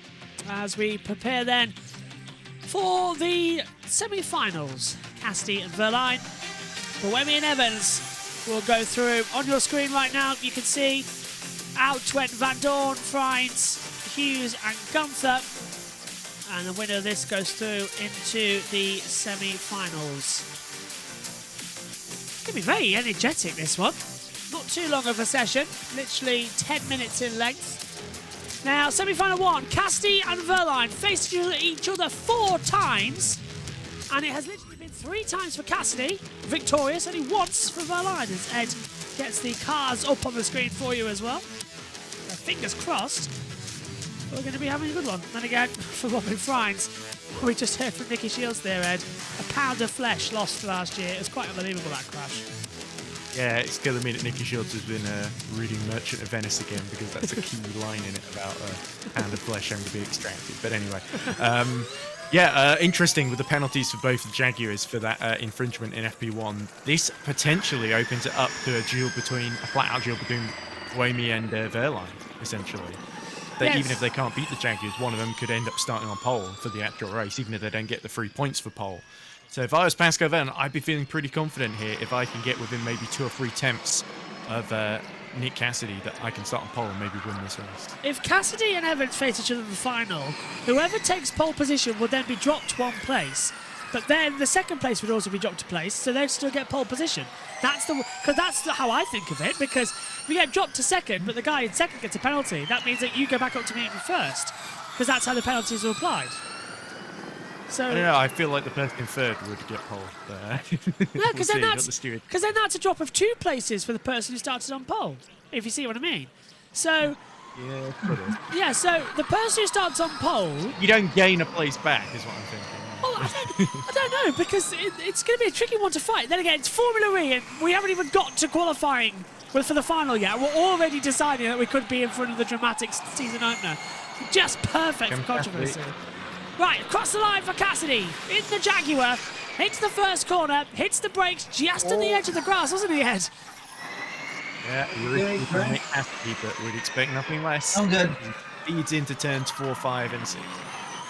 As we prepare then for the semi-finals, Cassidy and Wehrlein. Buemi and Evans will go through. On your screen right now, you can see out went Van Dorn, Frines, Hughes and Gunther. And the winner of this goes through into the semi-finals. It's going to be very energetic, this one. Not too long of a session, literally 10 minutes in length. Now, semi-final 1, Cassidy and Wehrlein faced each other 4 times, and it has literally been 3 times for Cassidy, victorious, only once for Wehrlein, as Ed gets the cars up on the screen for you as well. Fingers crossed, we're going to be having a good one. And again, for Robin Frines, we just heard from Nicky Shields there, Ed, a pound of flesh lost last year. It was quite unbelievable, that crash. Yeah, it's killing me that Nicky Shields has been reading Merchant of Venice again, because that's a key line in it about a pound of flesh having to be extracted. But anyway, interesting with the penalties for both the Jaguars for that infringement in FP1. This potentially opens it up to a flat-out duel between Buemi and Wehrlein, essentially. Yes. Even if they can't beat the Jaguars, one of them could end up starting on pole for the actual race, even if they don't get the 3 points for pole. So if I was Pascal Wehrlein, I'd be feeling pretty confident here if I can get within maybe 2 or 3 tenths of Nick Cassidy, that I can start on pole and maybe win this race. If Cassidy and Evans face each other in the final, whoever takes pole position will then be dropped 1 place. But then the second place would also be dropped a place, so they'd still get pole position. That's how I think of it, because we get dropped to second, but the guy in second gets a penalty. That means that you go back up to me in first, because that's how the penalties are applied. So I don't know. I feel like the person in third would get pole. no, because then the that's a drop of 2 places for the person who started on pole. If you see what I mean. So Yeah, could have. yeah, so the person who starts on pole. You don't gain a place back, is what I'm thinking. Well, I don't know, because it's going to be a tricky one to fight. Then again, it's Formula E, and we haven't even got to qualifying for the final yet. We're already deciding that we could be in front of the dramatic season opener. Just perfect for controversy. Right, across the line for Cassidy. In the Jaguar. Hits the first corner. Hits the brakes just on the edge of the grass, wasn't he, Ed? Yeah, you're Cassidy, but we'd expect nothing less. I'm good. Leads into turns 4, 5, and 6.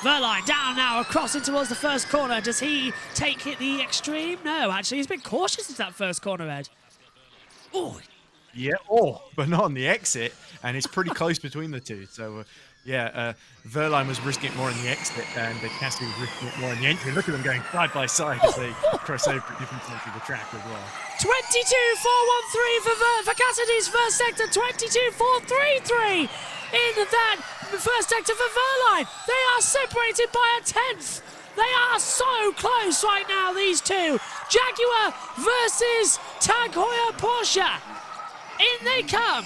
Verline down now, across in towards the first corner. Does he take it the extreme? No, actually, he's been cautious into that first corner, Ed. Oh. Yeah, but not on the exit, and it's pretty close between the two. So, Verline was risking it more in the exit, and Cassidy was risking it more in the entry. Look at them going side by side as they cross over at different sides of the track as well. 22.413 for Cassidy's first sector, 22.433 in that first sector for Verline. They are separated by a 1/10. They are so close right now, these two. Jaguar versus Tag Heuer Porsche. In they come.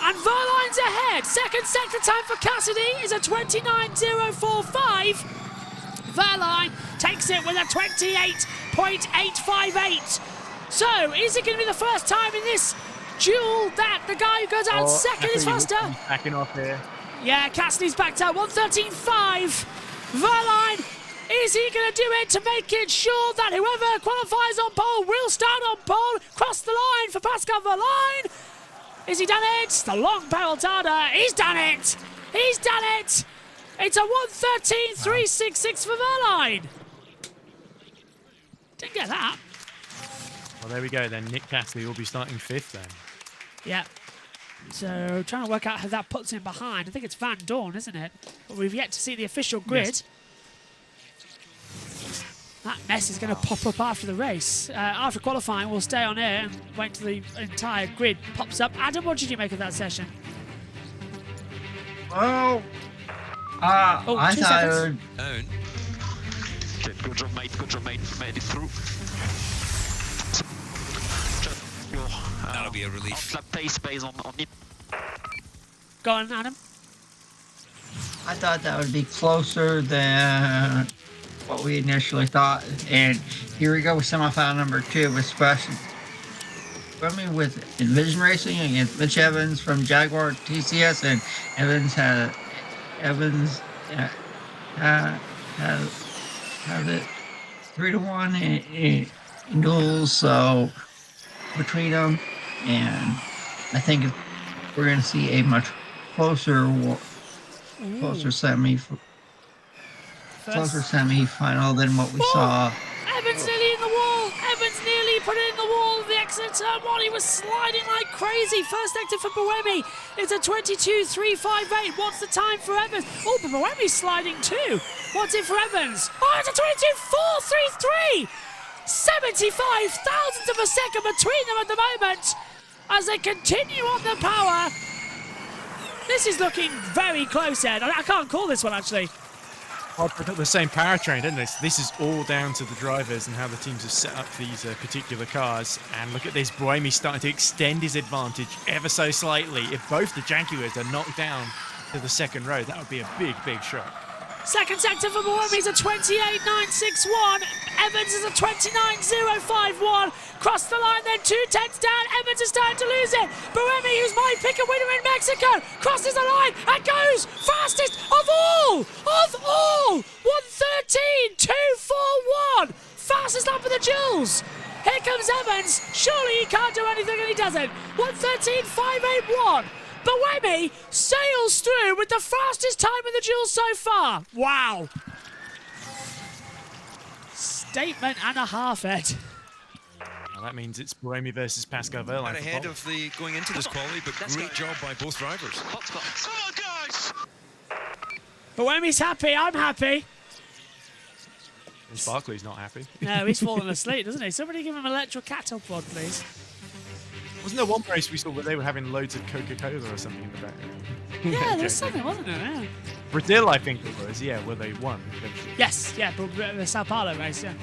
And Verline's ahead. Second sector time for Cassidy is a 29.045. Verline takes it with a 28.858. So, is it going to be the first time in this duel that the guy who goes out second is faster? Backing off here. Yeah, Cassidy's backed out 1:13.5. Verline, is he going to do it to make it sure that whoever qualifies on pole will start on pole? Cross the line for Pascal Verline. Is he done it? The long barrel Tada. He's done it. He's done it. It's a 1:13.366 for Verline. Didn't get that. Well, there we go then. Nick Cassidy will be starting 5th then. Yeah. So, trying to work out how that puts him behind. I think it's Van Dorn, isn't it? But we've yet to see the official grid. Yes. That mess is going to pop up after the race. After qualifying, we'll stay on air and wait till the entire grid pops up. Adam, what did you make of that session? Well, I 2 thought it seconds. would. Okay, good job, mate. Good job, mate. Made it through. Just your That'll be a relief. outlap pace based on it. Go on, Adam. I thought that would be closer than what we initially thought. And here we go with semifinal number 2, especially with Envision Racing against Mitch Evans from Jaguar TCS, and Evans had it 3-1 in duels. So between them, and I think we're going to see a much closer semi-final than what we saw. Evans nearly in the wall. Evans nearly put it in the wall of the exit turn one. He was sliding like crazy. First exit for Buemi. It's a 22.358. What's the time for Evans? Oh, but Buemi's sliding too. What's it for Evans? Oh, it's a 22.433. 75 thousandths of a second between them at the moment as they continue on the power. This is looking very close, Ed. I can't call this one, actually. Well, they've got the same powertrain, don't they? So this is all down to the drivers and how the teams have set up these particular cars. And look at this, Buemi starting to extend his advantage ever so slightly. If both the Jaguars are knocked down to the second row, that would be a big, big shot. Second sector for Buemi is a 28.961. Evans is a 29.051. Cross the line, then 2/10 down. Evans is starting to lose it. Buemi, who's my pick a winner in Mexico, crosses the line and goes fastest of all! 1:13.241. Fastest lap of the duels. Here comes Evans. Surely he can't do anything, and he doesn't. 1:13.581. Buemi sails through with the fastest time in the duel so far. Wow. Statement and a half, Ed. Well, that means it's Buemi versus Pascal Verline. And ahead of the going into this quality, but great job by both drivers. Come on, guys! Buemi's happy. I'm happy. And Barkley's not happy. No, he's fallen asleep, doesn't he? Somebody give him an electrocattle pod, please. Wasn't there one race we saw where they were having loads of Coca-Cola or something in the background? Yeah, there was something, wasn't there? Yeah. Brazil, I think it was. Yeah, where they won eventually. Yes, yeah, but the Sao Paulo race, yeah.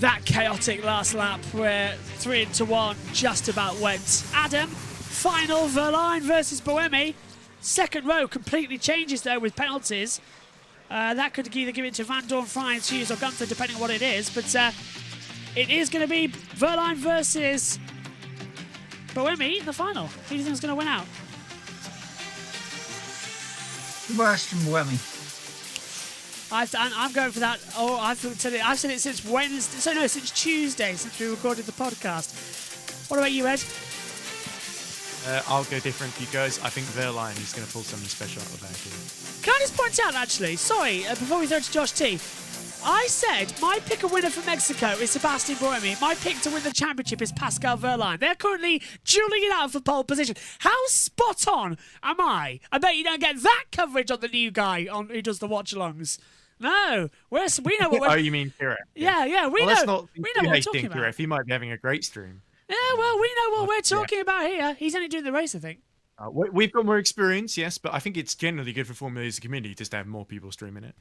That chaotic last lap where 3-1 just about went. Adam, final Verline versus Buemi. Second row completely changes though with penalties. That could either give it to Van Dorn, Fry, Hughes or Gunther depending on what it is, but it is going to be Verline versus Buemi in the final. Who do you think is going to win out? Western Buemi. I'm going for that. Oh, I've said it since Wednesday. So no, since Tuesday, since we recorded the podcast. What about you, Ed? I'll go different for you guys. I think Verline is going to pull something special out of that here. Can I just point out, actually, sorry, before we throw to Josh T, I said my pick a winner for Mexico is Sebastian Buemi. My pick to win the championship is Pascal Verline. They're currently dueling it out for pole position. How spot on am I? I bet you don't get that coverage on the new guy who does the watch-alongs. No, we know what we're... Oh, you mean Kira? Yeah, we know what we're talking about. He might be having a great stream. Yeah, well, we know what we're talking about here. He's only doing the race, I think. We've got more experience, yes, but I think it's generally good for Formula E as a community just to have more people streaming it.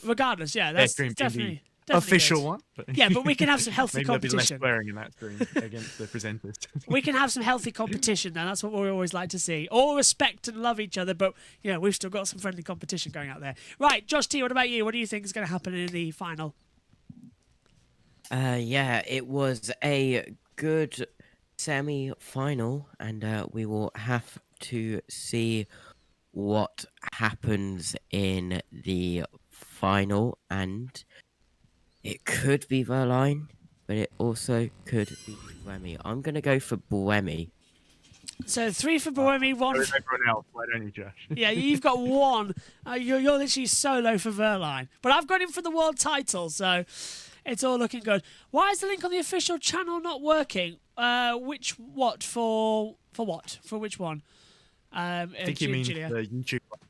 Regardless, yeah, that's definitely official good. One. But yeah, but we can have some healthy maybe competition. There'll be less swearing in that stream against the presenters. We can have some healthy competition, then. That's what we always like to see. All respect and love each other, but we've still got some friendly competition going out there. Right, Josh T, what about you? What do you think is going to happen in the final? Yeah, it was a good semi-final, and we will have to see what happens in the final, and it could be Verline, but it also could be Buemi. I'm going to go for Buemi. So 3 for Buemi, 1 for... everyone else, why don't you, Josh? Yeah, you've got 1. You're literally solo for Verline. But I've got him for the world title, so it's all looking good. Why is the link on the official channel not working? For which one? I think he means the YouTube one.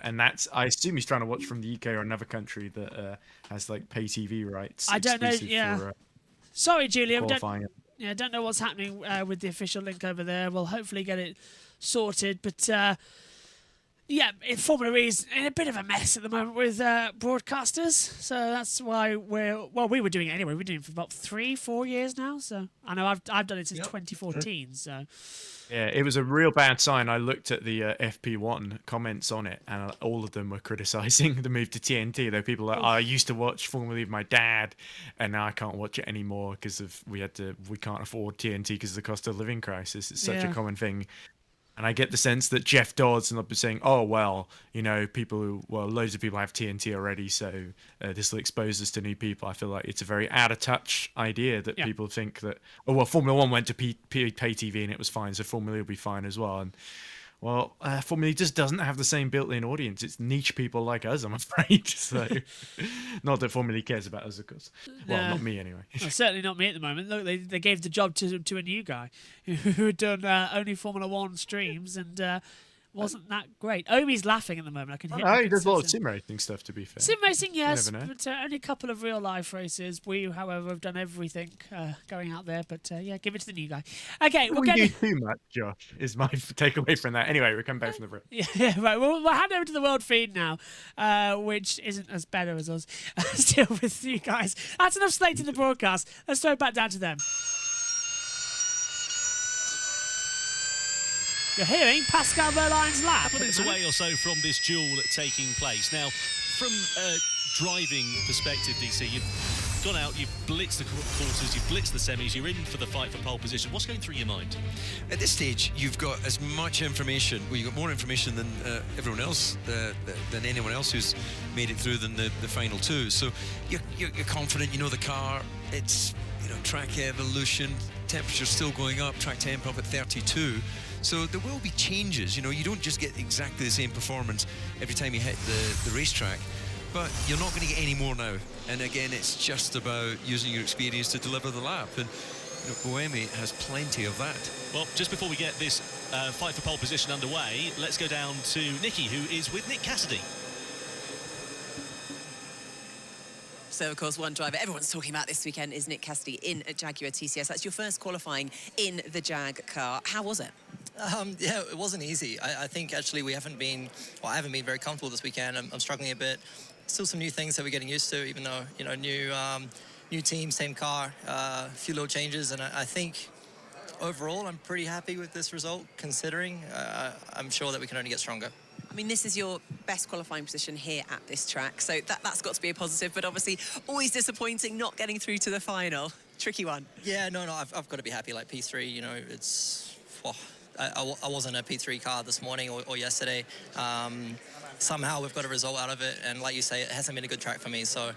And that's, I assume he's trying to watch from the UK or another country that has like pay TV rights. I don't know, yeah. For, sorry, Julia. I don't know what's happening with the official link over there. We'll hopefully get it sorted. But Formula E is in a bit of a mess at the moment with broadcasters. So that's why we were doing it anyway. We've been doing it for about 3-4 years now. So I know I've done it since 2014. So yeah, it was a real bad sign. I looked at the FP1 comments on it, and all of them were criticising the move to TNT. There were people like, I used to watch Formula E with my dad, and now I can't watch it anymore because we can't afford TNT because of the cost of living crisis. It's such a common thing. And I get the sense that Jeff Dodds will be saying, oh, well, loads of people have TNT already, so this will expose us to new people. I feel like it's a very out-of-touch idea that people think that, Formula 1 went to pay TV and it was fine, so Formula E will be fine as well. And, Formula E just doesn't have the same built-in audience. It's niche people like us, I'm afraid. So, not that Formula E cares about us, of course. Well, not me, anyway. Well, certainly not me at the moment. Look, they gave the job to a new guy who had done only Formula 1 streams and wasn't that great. Omi's laughing at the moment. I can hear. He does a lot of sim racing stuff, to be fair. Sim racing, yes, but only a couple of real life races. We, however, have done everything going out there. But give it to the new guy. Okay, we do too much, Josh. Is my takeaway from that. Anyway, we're coming back from the break. Yeah, right. We'll hand over to the world feed now, which isn't as better as us. Still with you guys. That's enough slate in the broadcast. Let's throw it back down to them. You're hearing Pascal Verline's lap. A couple minutes away or so from this duel taking place. Now, from a driving perspective, DC, you've gone out, you've blitzed the quarters, you've blitzed the semis, you're in for the fight for pole position. What's going through your mind? At this stage, you've got as much information, you've got more information than everyone else, than anyone else who's made it through than the final two. So you're confident, you know the car, it's track evolution, temperature's still going up, track temp up at 32. So there will be changes, you don't just get exactly the same performance every time you hit the racetrack, but you're not going to get any more now. And again, it's just about using your experience to deliver the lap. And Buemi has plenty of that. Well, just before we get this fight for pole position underway, let's go down to Nicky, who is with Nick Cassidy. So, of course, one driver everyone's talking about this weekend is Nick Cassidy in a Jaguar TCS. That's your first qualifying in the Jag car. How was it? Yeah, it wasn't easy. I think actually I haven't been very comfortable this weekend. I'm struggling a bit. Still some new things that we're getting used to, even though, new team, same car, a few little changes. And I think overall, I'm pretty happy with this result, considering I'm sure that we can only get stronger. I mean, this is your best qualifying position here at this track, so that's got to be a positive, but obviously always disappointing not getting through to the final. Tricky one. Yeah, no, I've got to be happy. Like P3, it's... I wasn't a P3 car this morning or yesterday. Somehow we've got a result out of it, and like you say, it hasn't been a good track for me, so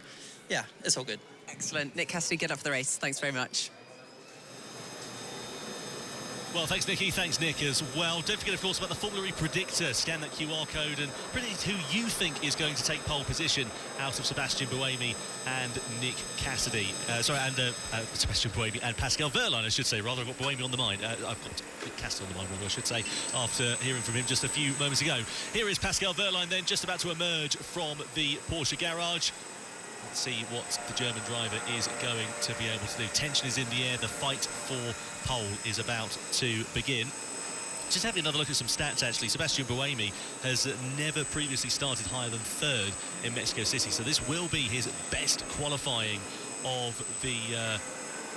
yeah, it's all good. Excellent. Nick Cassidy, get off the race. Thanks very much. Well, thanks, Nikki. Thanks, Nick, as well. Don't forget, of course, about the Formula E Predictor. Scan that QR code and predict who you think is going to take pole position out of Sebastian Buemi and Nick Cassidy. Sebastian Buemi and Pascal Wehrlein, I should say. Rather, I've got Buemi on the mind. I've got Nick Cassidy on the mind, rather, I should say, after hearing from him just a few moments ago. Here is Pascal Wehrlein then, just about to emerge from the Porsche garage. Let's see what the German driver is going to be able to do. Tension is in the air. The fight for pole is about to begin. Just having another look at some stats, actually. Sebastian Buemi has never previously started higher than third in Mexico City, so this will be his best qualifying of the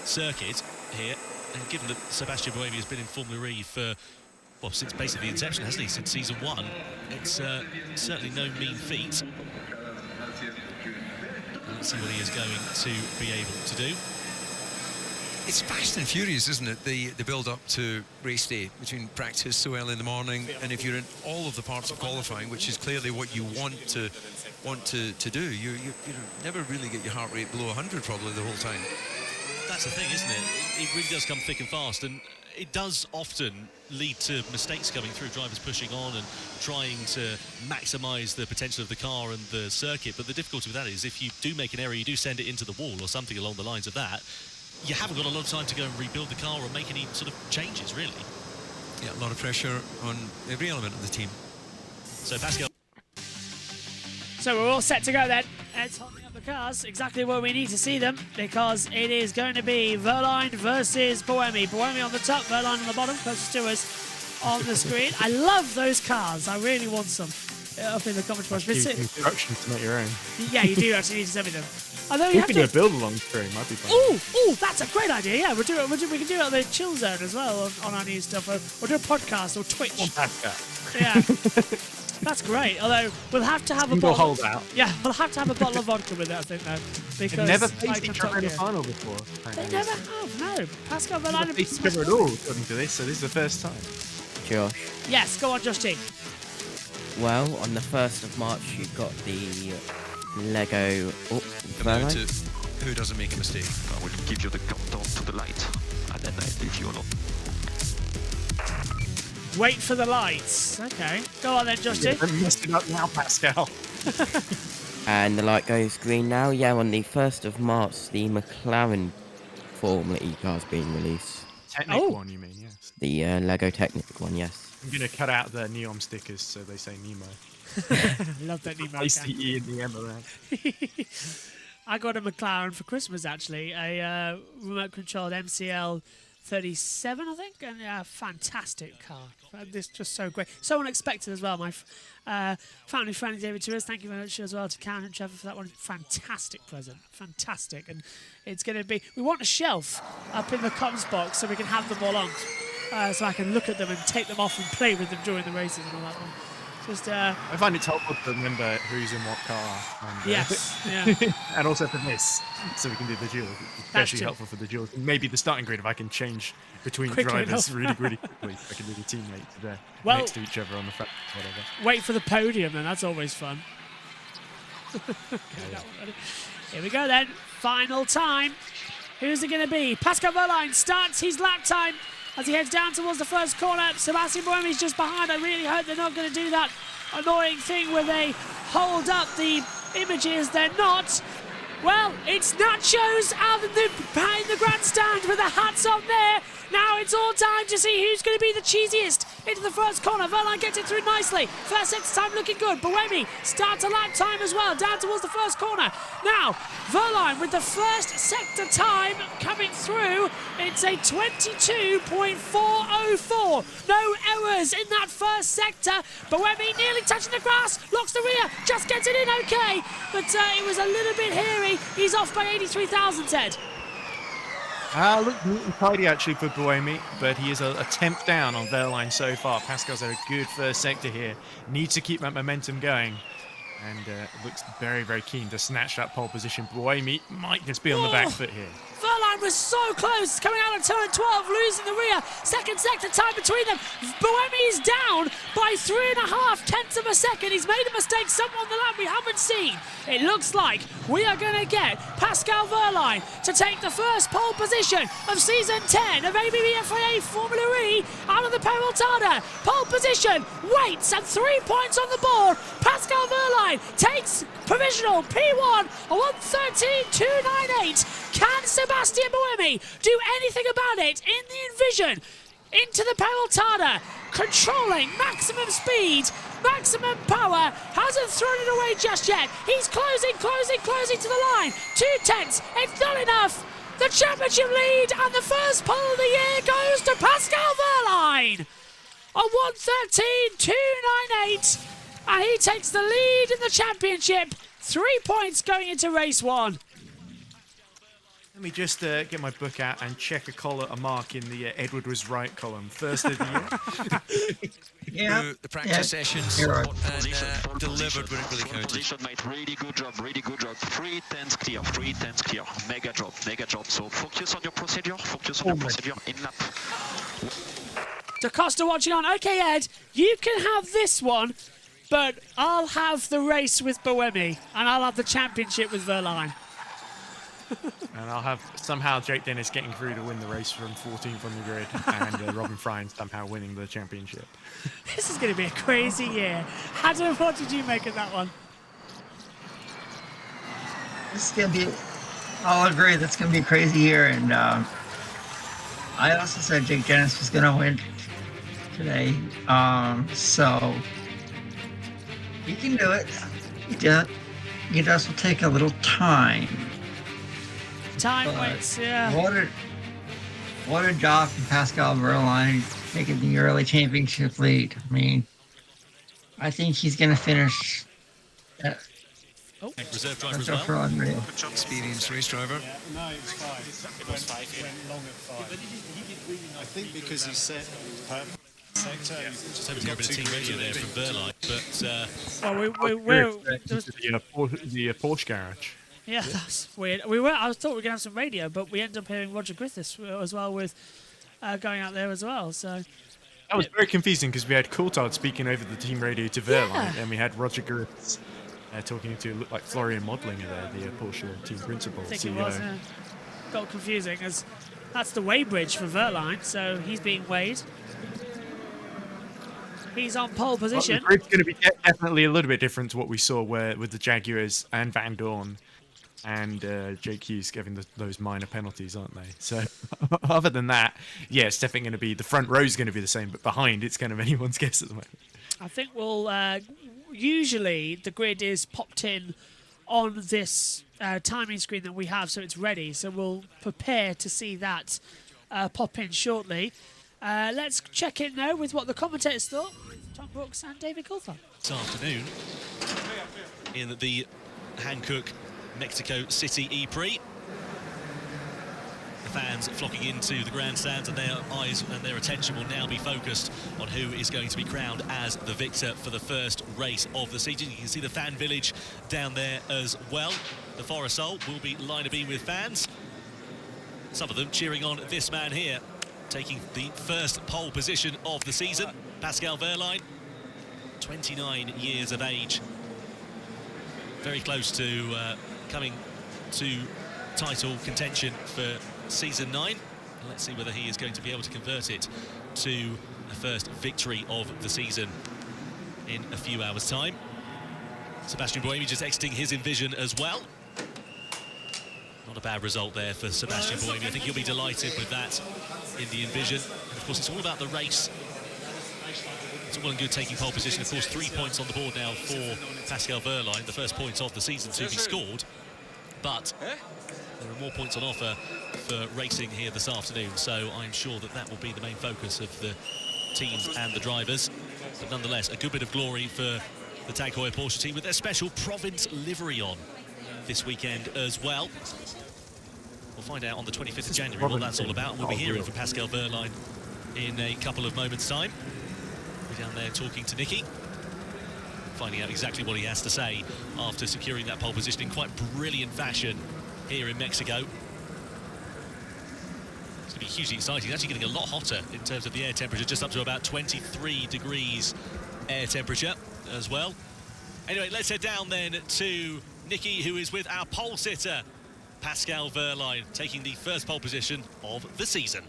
circuit here. And given that Sebastian Buemi has been in Formula E for, well, since basically the inception, hasn't he? Since season 1. It's certainly no mean feat. Let's see what he is going to be able to do. It's fast and furious, isn't it? The build-up to race day, between practice so early in the morning, and if you're in all of the parts of qualifying, which is clearly what you want to do, you never really get your heart rate below 100 probably the whole time. That's the thing, isn't it? It really does come thick and fast, and it does often lead to mistakes coming through, drivers pushing on and trying to maximise the potential of the car and the circuit. But the difficulty with that is if you do make an error, you do send it into the wall or something along the lines of that, you haven't got a lot of time to go and rebuild the car or make any sort of changes, really. Yeah, a lot of pressure on every element of the team. So Pascal. So we're all set to go then. Ed's holding up the cars exactly where we need to see them, because it is going to be Wehrlein versus Buemi. Buemi on the top, Wehrlein on the bottom, closest to us on the screen. I love those cars. I really want some up in the comment box. Instructions to make your own. Yeah, you do actually need to send me them. Although we could do a build along stream, might be fun. Oh, that's a great idea. Yeah, we can do it on the chill zone as well on our new stuff. Or do a podcast or Twitch. On Pascal. Yeah. That's great. Although we'll have to have a bottle. Hold out. Yeah, we'll have to have a bottle of vodka with it, I think, though. Because they've never faced each other in the final before. They never have, no. Pascal Wehrlein They've faced each other at all, according to this, so this is the first time. Josh. Yes, go on, Josh T. Well, on the 1st of March, you've got the Lego... About who doesn't make a mistake. I will give you the countdown to the light, and then I leave you alone. Wait for the lights. Okay. Go on then, Josh T. Don't mess it up now, Pascal. And the light goes green now. Yeah, on the 1st of March, the McLaren Formula E car's being released. Technic one, you mean, yes. The Lego Technic one, yes. I'm going to cut out the neon stickers so they say Nemo. Love that Nemo. Place the E and the M around. I got a McLaren for Christmas, actually. A remote-controlled MCL 37, I think, and a fantastic car. This just so great, so unexpected as well. My family friend gave it to us. Thank you very much as well to Karen and Trevor for that one. Fantastic present, fantastic, and it's going to be. We want a shelf up in the comms box so we can have them all on, so I can look at them and take them off and play with them during the races and all that one. Just, I find it helpful to remember who's in what car. And, yes, yeah. And also for this, so we can do the duels. It's especially helpful for the duels. Maybe the starting grid, if I can change between drivers really quickly. I can do the teammates next to each other on the front, whatever. Wait for the podium, then. That's always fun. Here we go, then. Final time. Who's it going to be? Pascal Wehrlein starts his lap time as he heads down towards the first corner. Sebastian Buemi's just behind. I really hope they're not going to do that annoying thing where they hold up the images. They're not. Well, it's Nachos out in the grandstand with the hats on there. Now it's all time to see who's going to be the cheesiest. Into the first corner, Verline gets it through nicely. First sector time looking good. Buemi starts a lap time as well, down towards the first corner. Now, Verline with the first sector time coming through. It's a 22.404. No errors in that first sector. Buemi nearly touching the grass, locks the rear, just gets it in okay. But it was a little bit hairy. He's off by 83,000, Ted. Looked neat and tidy actually for Buemi, but he is a tenth down on Verline so far. Pascal's had a good first sector here. Needs to keep that momentum going. And looks very, very keen to snatch that pole position. Buemi might just be on the back foot here. Verline was so close, coming out of turn 12, losing the rear. Second sector time between them. Buemi is down by 3.5 tenths of a second. He's made a mistake somewhere on the lap we haven't seen. It looks like we are going to get Pascal Verline to take the first pole position of season 10 of ABB FIA Formula E out of the Peraltada. Pole position, waits, and 3 points on the board. Pascal Verline takes provisional P1 113.298. Can Sebastian Buemi do anything about it in the Envision? Into the Peraltada, controlling maximum speed, maximum power, hasn't thrown it away just yet. He's closing to the line. 2 tenths, it's not enough. The championship lead and the first pole of the year goes to Pascal Verline. A 113.298. And he takes the lead in the championship. 3 points going into race 1. Let me just get my book out and check a mark in the Edward was right column. First of the year. The practice sessions Right. and delivered when it really counted. Position, mate. Really good job. 3 tenths clear. 3 tenths clear. Mega job. So focus on your procedure. In lap. Da Costa watching on. Okay, Ed, you can have this one, but I'll have the race with Buemi, and I'll have the championship with Verline. And I'll have somehow Jake Dennis getting through to win the race from 14th on the grid, and Robin Fryne somehow winning the championship. This is going to be a crazy year. Adam, what did you make of that one? This is going to be, I'll agree, that's going to be a crazy year. And I also said Jake Dennis was going to win today. So he can do it. He does will take a little time. Time waits, yeah. What a job from Pascal Verline taking the early championship lead. I mean, I think he's going to finish. Reserve driver as That's well. unreal. Experienced race driver. No, it was 5. It was 5. He went long at 5. I think because he set sector. Just hoping to get a bit of team radio there from Verline, but we're The Porsche garage. yeah, that's weird. I thought we were going to have some radio, but we ended up hearing Roger Griffiths as well with going out there as well. So That was very confusing because we had Coulthard speaking over the team radio to Verline, Yeah. and we had Roger Griffiths talking to look like Florian Modlinger there, the Porsche team principal, I think CEO. it was got confusing as that's the weighbridge for Verline, so he's being weighed. He's on pole position. Well, the grid's going to be definitely a little bit different to what we saw with the Jaguars and Van Dorn and Jake Hughes giving those minor penalties, aren't they? So other than that, yeah, it's definitely going to be, the front row is going to be the same, but behind it's kind of anyone's guess at the moment. I think we'll usually the grid is popped in on this timing screen that we have, so it's ready. So we'll prepare to see that pop in shortly. Let's check in now with what the commentators thought with Tom Brooks and David Coulthard. this afternoon in the Hankook Mexico City E-Prix. The fans flocking into the grandstands, and their eyes and their attention will now be focused on who is going to be crowned as the victor for the first race of the season. You can see the fan village down there as well. The Forest-Sol will be line of beam with fans. Some of them cheering on this man here, taking the first pole position of the season, Pascal Verline, 29 years of age. Very close to coming to title contention for season 9. Let's see whether he is going to be able to convert it to the first victory of the season in a few hours' time. Sebastian Buemi just exiting his Envision as well. Not a bad result there for Sebastian Buemi. I think he'll be delighted with that in the Envision. And of course, it's all about the race. It's all well and good taking pole position. Of course, 3 points on the board now for Pascal Wehrlein, the first points of the season to be scored. But there are more points on offer for racing here this afternoon, so I'm sure that that will be the main focus of the teams and the drivers. But nonetheless, a good bit of glory for the Tag Heuer Porsche team with their special province livery on this weekend as well. We'll find out on the 25th of January what that's all about, and we'll be hearing from Pascal Wehrlein in a couple of moments' time. We're down there talking to Nicky, finding out exactly what he has to say after securing that pole position in quite brilliant fashion here in Mexico. It's going to be hugely exciting. It's actually getting a lot hotter in terms of the air temperature, just up to about 23 degrees air temperature as well. Anyway, let's head down then to Nicky, who is with our pole sitter, Pascal Wehrlein, taking the first pole position of the season.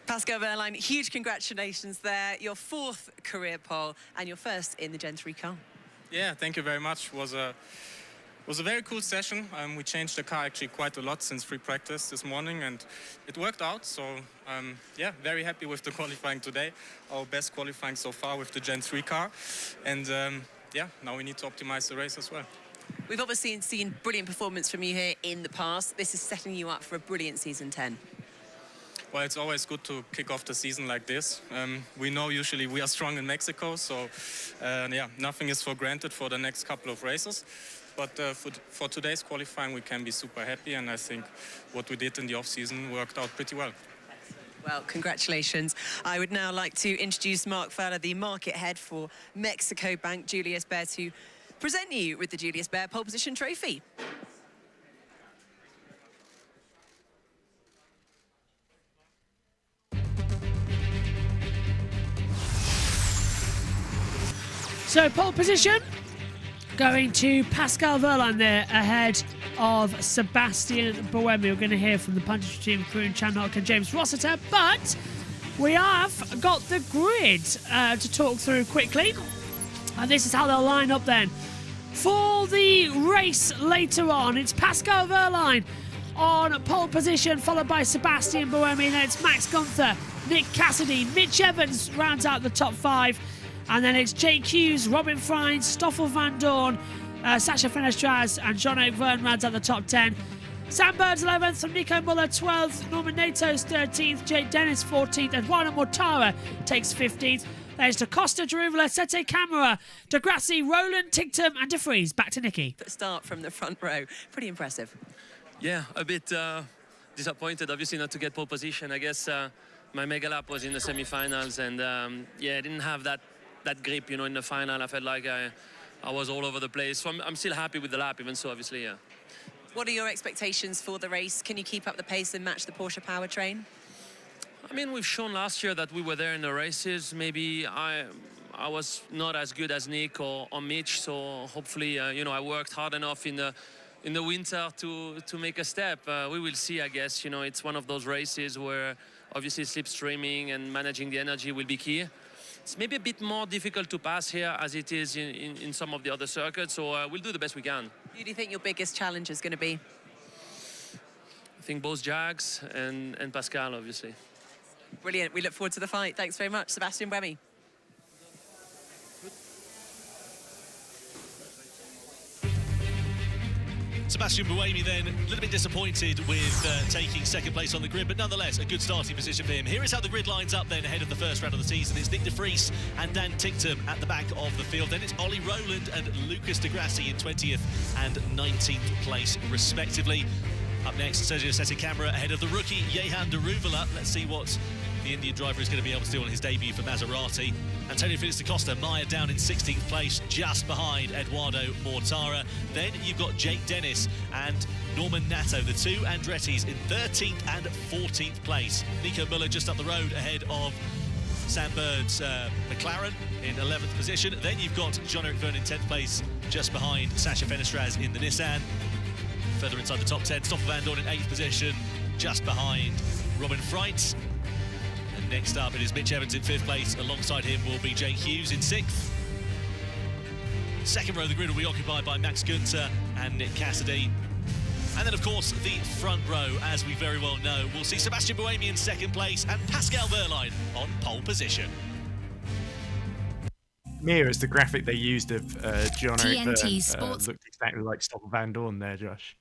Pascal Wehrlein, huge congratulations there. Your 4th career pole and your first in the Gen 3 car. Yeah, thank you very much. Was a very cool session. We changed the car actually quite a lot since free practice this morning, and it worked out. So yeah, very happy with the qualifying today. Our best qualifying so far with the Gen 3 car, and yeah, now we need to optimize the race as well. We've obviously seen brilliant performance from you here in the past. This is setting you up for a brilliant season 10. Well, it's always good to kick off the season like this. We know usually we are strong in Mexico, so yeah, nothing is for granted for the next couple of races. But for today's qualifying, we can be super happy, and I think what we did in the off-season worked out pretty well. Well, congratulations. I would now like to introduce Mark Fowler, the market head for Mexico Bank Julius Baer, to present you with the Julius Baer Pole Position Trophy. So pole position going to Pascal Wehrlein there ahead of Sebastian Buemi. We're going to hear from the Punter team, Karun Chandhok and James Rossiter, but we have got the grid to talk through quickly. And this is how they'll line up then. For the race later on, it's Pascal Wehrlein on pole position, followed by Sebastian Buemi. And then it's Max Gunther, Nick Cassidy, Mitch Evans rounds out the top 5. And then it's Jake Hughes, Robin Freins, Stoffel Van Dorn, Sacha Fenestraz and Jean-Eric Verne rounds out the top 10. Sam Bird's 11th, and Nico Muller 12th, Norman Nato's 13th, Jake Dennis 14th, Eduardo Mortara takes 15th. There's Da Costa, Jaruvula, Sete Camara, De Grassi, Roland, Tinctum and De Vries. Back to Nicky. Start from the front row. Pretty impressive. Yeah, a bit disappointed, obviously, not to get pole position. I guess my mega lap was in the semi-finals, and yeah, I didn't have that grip, you know, in the final. I felt like I was all over the place. So I'm still happy with the lap, even so, obviously, yeah. What are your expectations for the race? Can you keep up the pace and match the Porsche powertrain? I mean, we've shown last year that we were there in the races. Maybe I was not as good as Nick or Mitch, so hopefully, you know, I worked hard enough in the winter to make a step. We will see, I guess. You know, it's one of those races where obviously slipstreaming and managing the energy will be key. It's maybe a bit more difficult to pass here as it is in some of the other circuits, so we'll do the best we can. Who do you think your biggest challenge is going to be? I think both Jags and Pascal, obviously. Brilliant. We look forward to the fight. Thanks very much, Sebastian Buemi. Sebastian Buemi then a little bit disappointed with taking second place on the grid, but nonetheless a good starting position for him. Here is how the grid lines up then ahead of the first round of the season. It's Nick De Vries and Dan Tinctum at the back of the field. Then it's Ollie Rowland and Lucas De Grassi in 20th and 19th place respectively. Up next, Sergio Sete Camara ahead of the rookie Jehan Daruvula. Let's see what the Indian driver is going to be able to do on his debut for Maserati. Antonio Felix da Costa, Maya down in 16th place, just behind Eduardo Mortara. Then you've got Jake Dennis and Norman Nato, the two Andrettis in 13th and 14th place. Nico Muller just up the road ahead of Sam Bird's McLaren in 11th position. Then you've got Jean-Eric Verne in 10th place, just behind Sacha Fenestraz in the Nissan. Further inside the top 10, Stoffel Van Dorn in 8th position, just behind Robin Freins. And next up, it is Mitch Evans in 5th place. Alongside him will be Jake Hughes in 6th. second row of the grid will be occupied by Max Günther and Nick Cassidy. And then, of course, the front row, as we very well know, will see Sebastian Buemi in second place and Pascal Wehrlein on pole position. Mia is the graphic they used of John TNT Sports looked exactly like Stoffel Van Dorn there, Josh.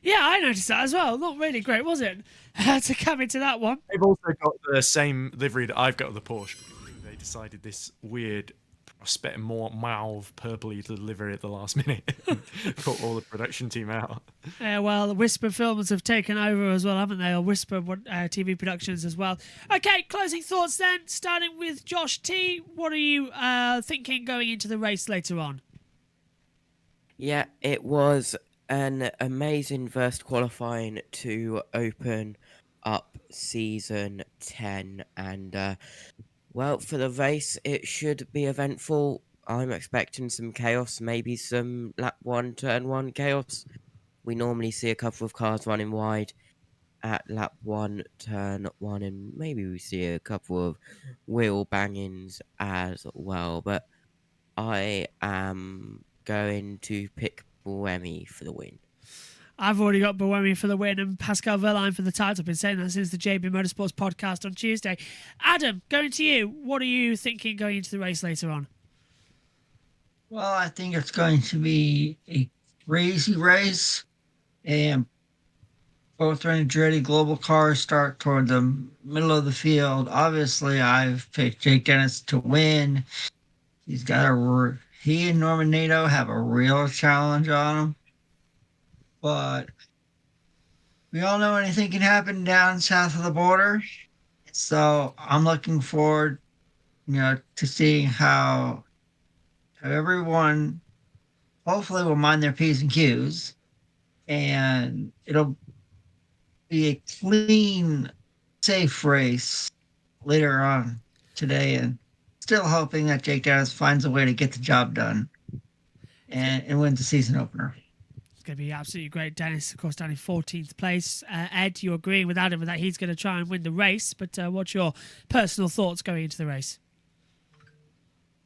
Yeah, I noticed that as well. Not really great, was it? To come into that one. They've also got the same livery that I've got of the Porsche. They decided this weird, more mauve, purpley livery at the last minute. Put all the production team out. Well, the Whisper Films have taken over as well, haven't they? Or Whisper TV Productions as well. Okay, closing thoughts then. Starting with Josh T. What are you thinking going into the race later on? Yeah, it was an amazing first qualifying to open up season 10, and well, for the race it should be eventful. I'm expecting some chaos, maybe some lap 1 turn 1 chaos. We normally see a couple of cars running wide at lap 1 turn 1, and maybe we see a couple of wheel bangings as well, but I am going to pick Buemi for the win. I've already got Buemi for the win and Pascal Wehrlein for the title. I've been saying that since the JB Motorsports podcast on Tuesday. Adam, going to you. What are you thinking going into the race later on? Well, I think it's going to be a crazy race, and both Andretti Global cars start toward the middle of the field. Obviously, I've picked Jake Dennis to win. He's got he and Norman Nato have a real challenge on him. But we all know anything can happen down south of the border. So I'm looking forward, to seeing how everyone hopefully will mind their P's and Q's. And it'll be a clean, safe race later on today. And still hoping that Jake Dennis finds a way to get the job done and wins the season opener. It's going to be absolutely great. Dennis, of course, down in 14th place. Ed, you're agreeing with Adam that he's going to try and win the race, but what's your personal thoughts going into the race?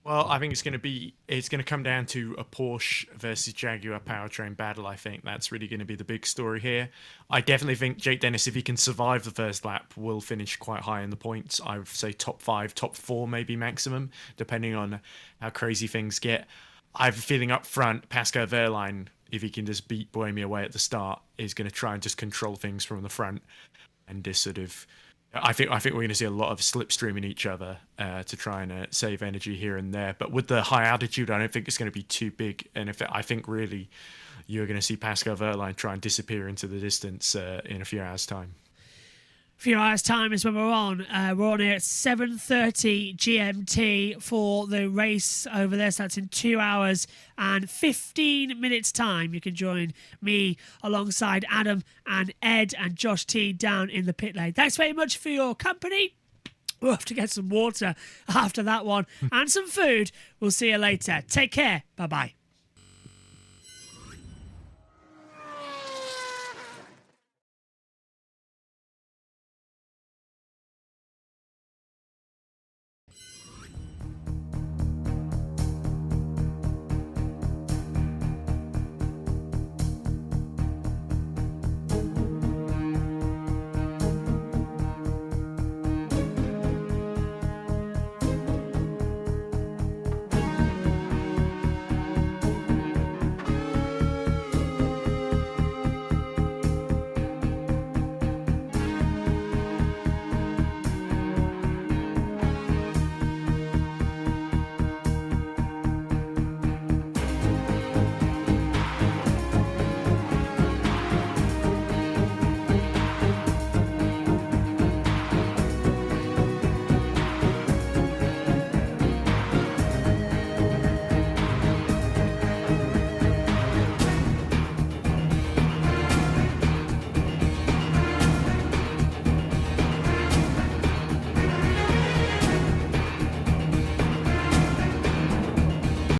Well, I think it's going to come down to a Porsche versus Jaguar powertrain battle. I think that's really going to be the big story here. I definitely think Jake Dennis, if he can survive the first lap, will finish quite high in the points. I would say top 5, top 4 maybe maximum, depending on how crazy things get. I have a feeling up front, Pascal Wehrlein, if he can just beat Buemi away at the start, is going to try and just control things from the front and just sort of... I think we're going to see a lot of slipstreaming each other to try and save energy here and there. But with the high altitude, I don't think it's going to be too big. And I think really you're going to see Pascal Wehrlein try and disappear into the distance in a few hours' time. A few hours' time is when we're on. We're on here at 7:30 GMT for the race over there. So that's in 2 hours and 15 minutes' time. You can join me alongside Adam and Ed and Josh T down in the pit lane. Thanks very much for your company. We'll have to get some water after that one and some food. We'll see you later. Take care. Bye-bye.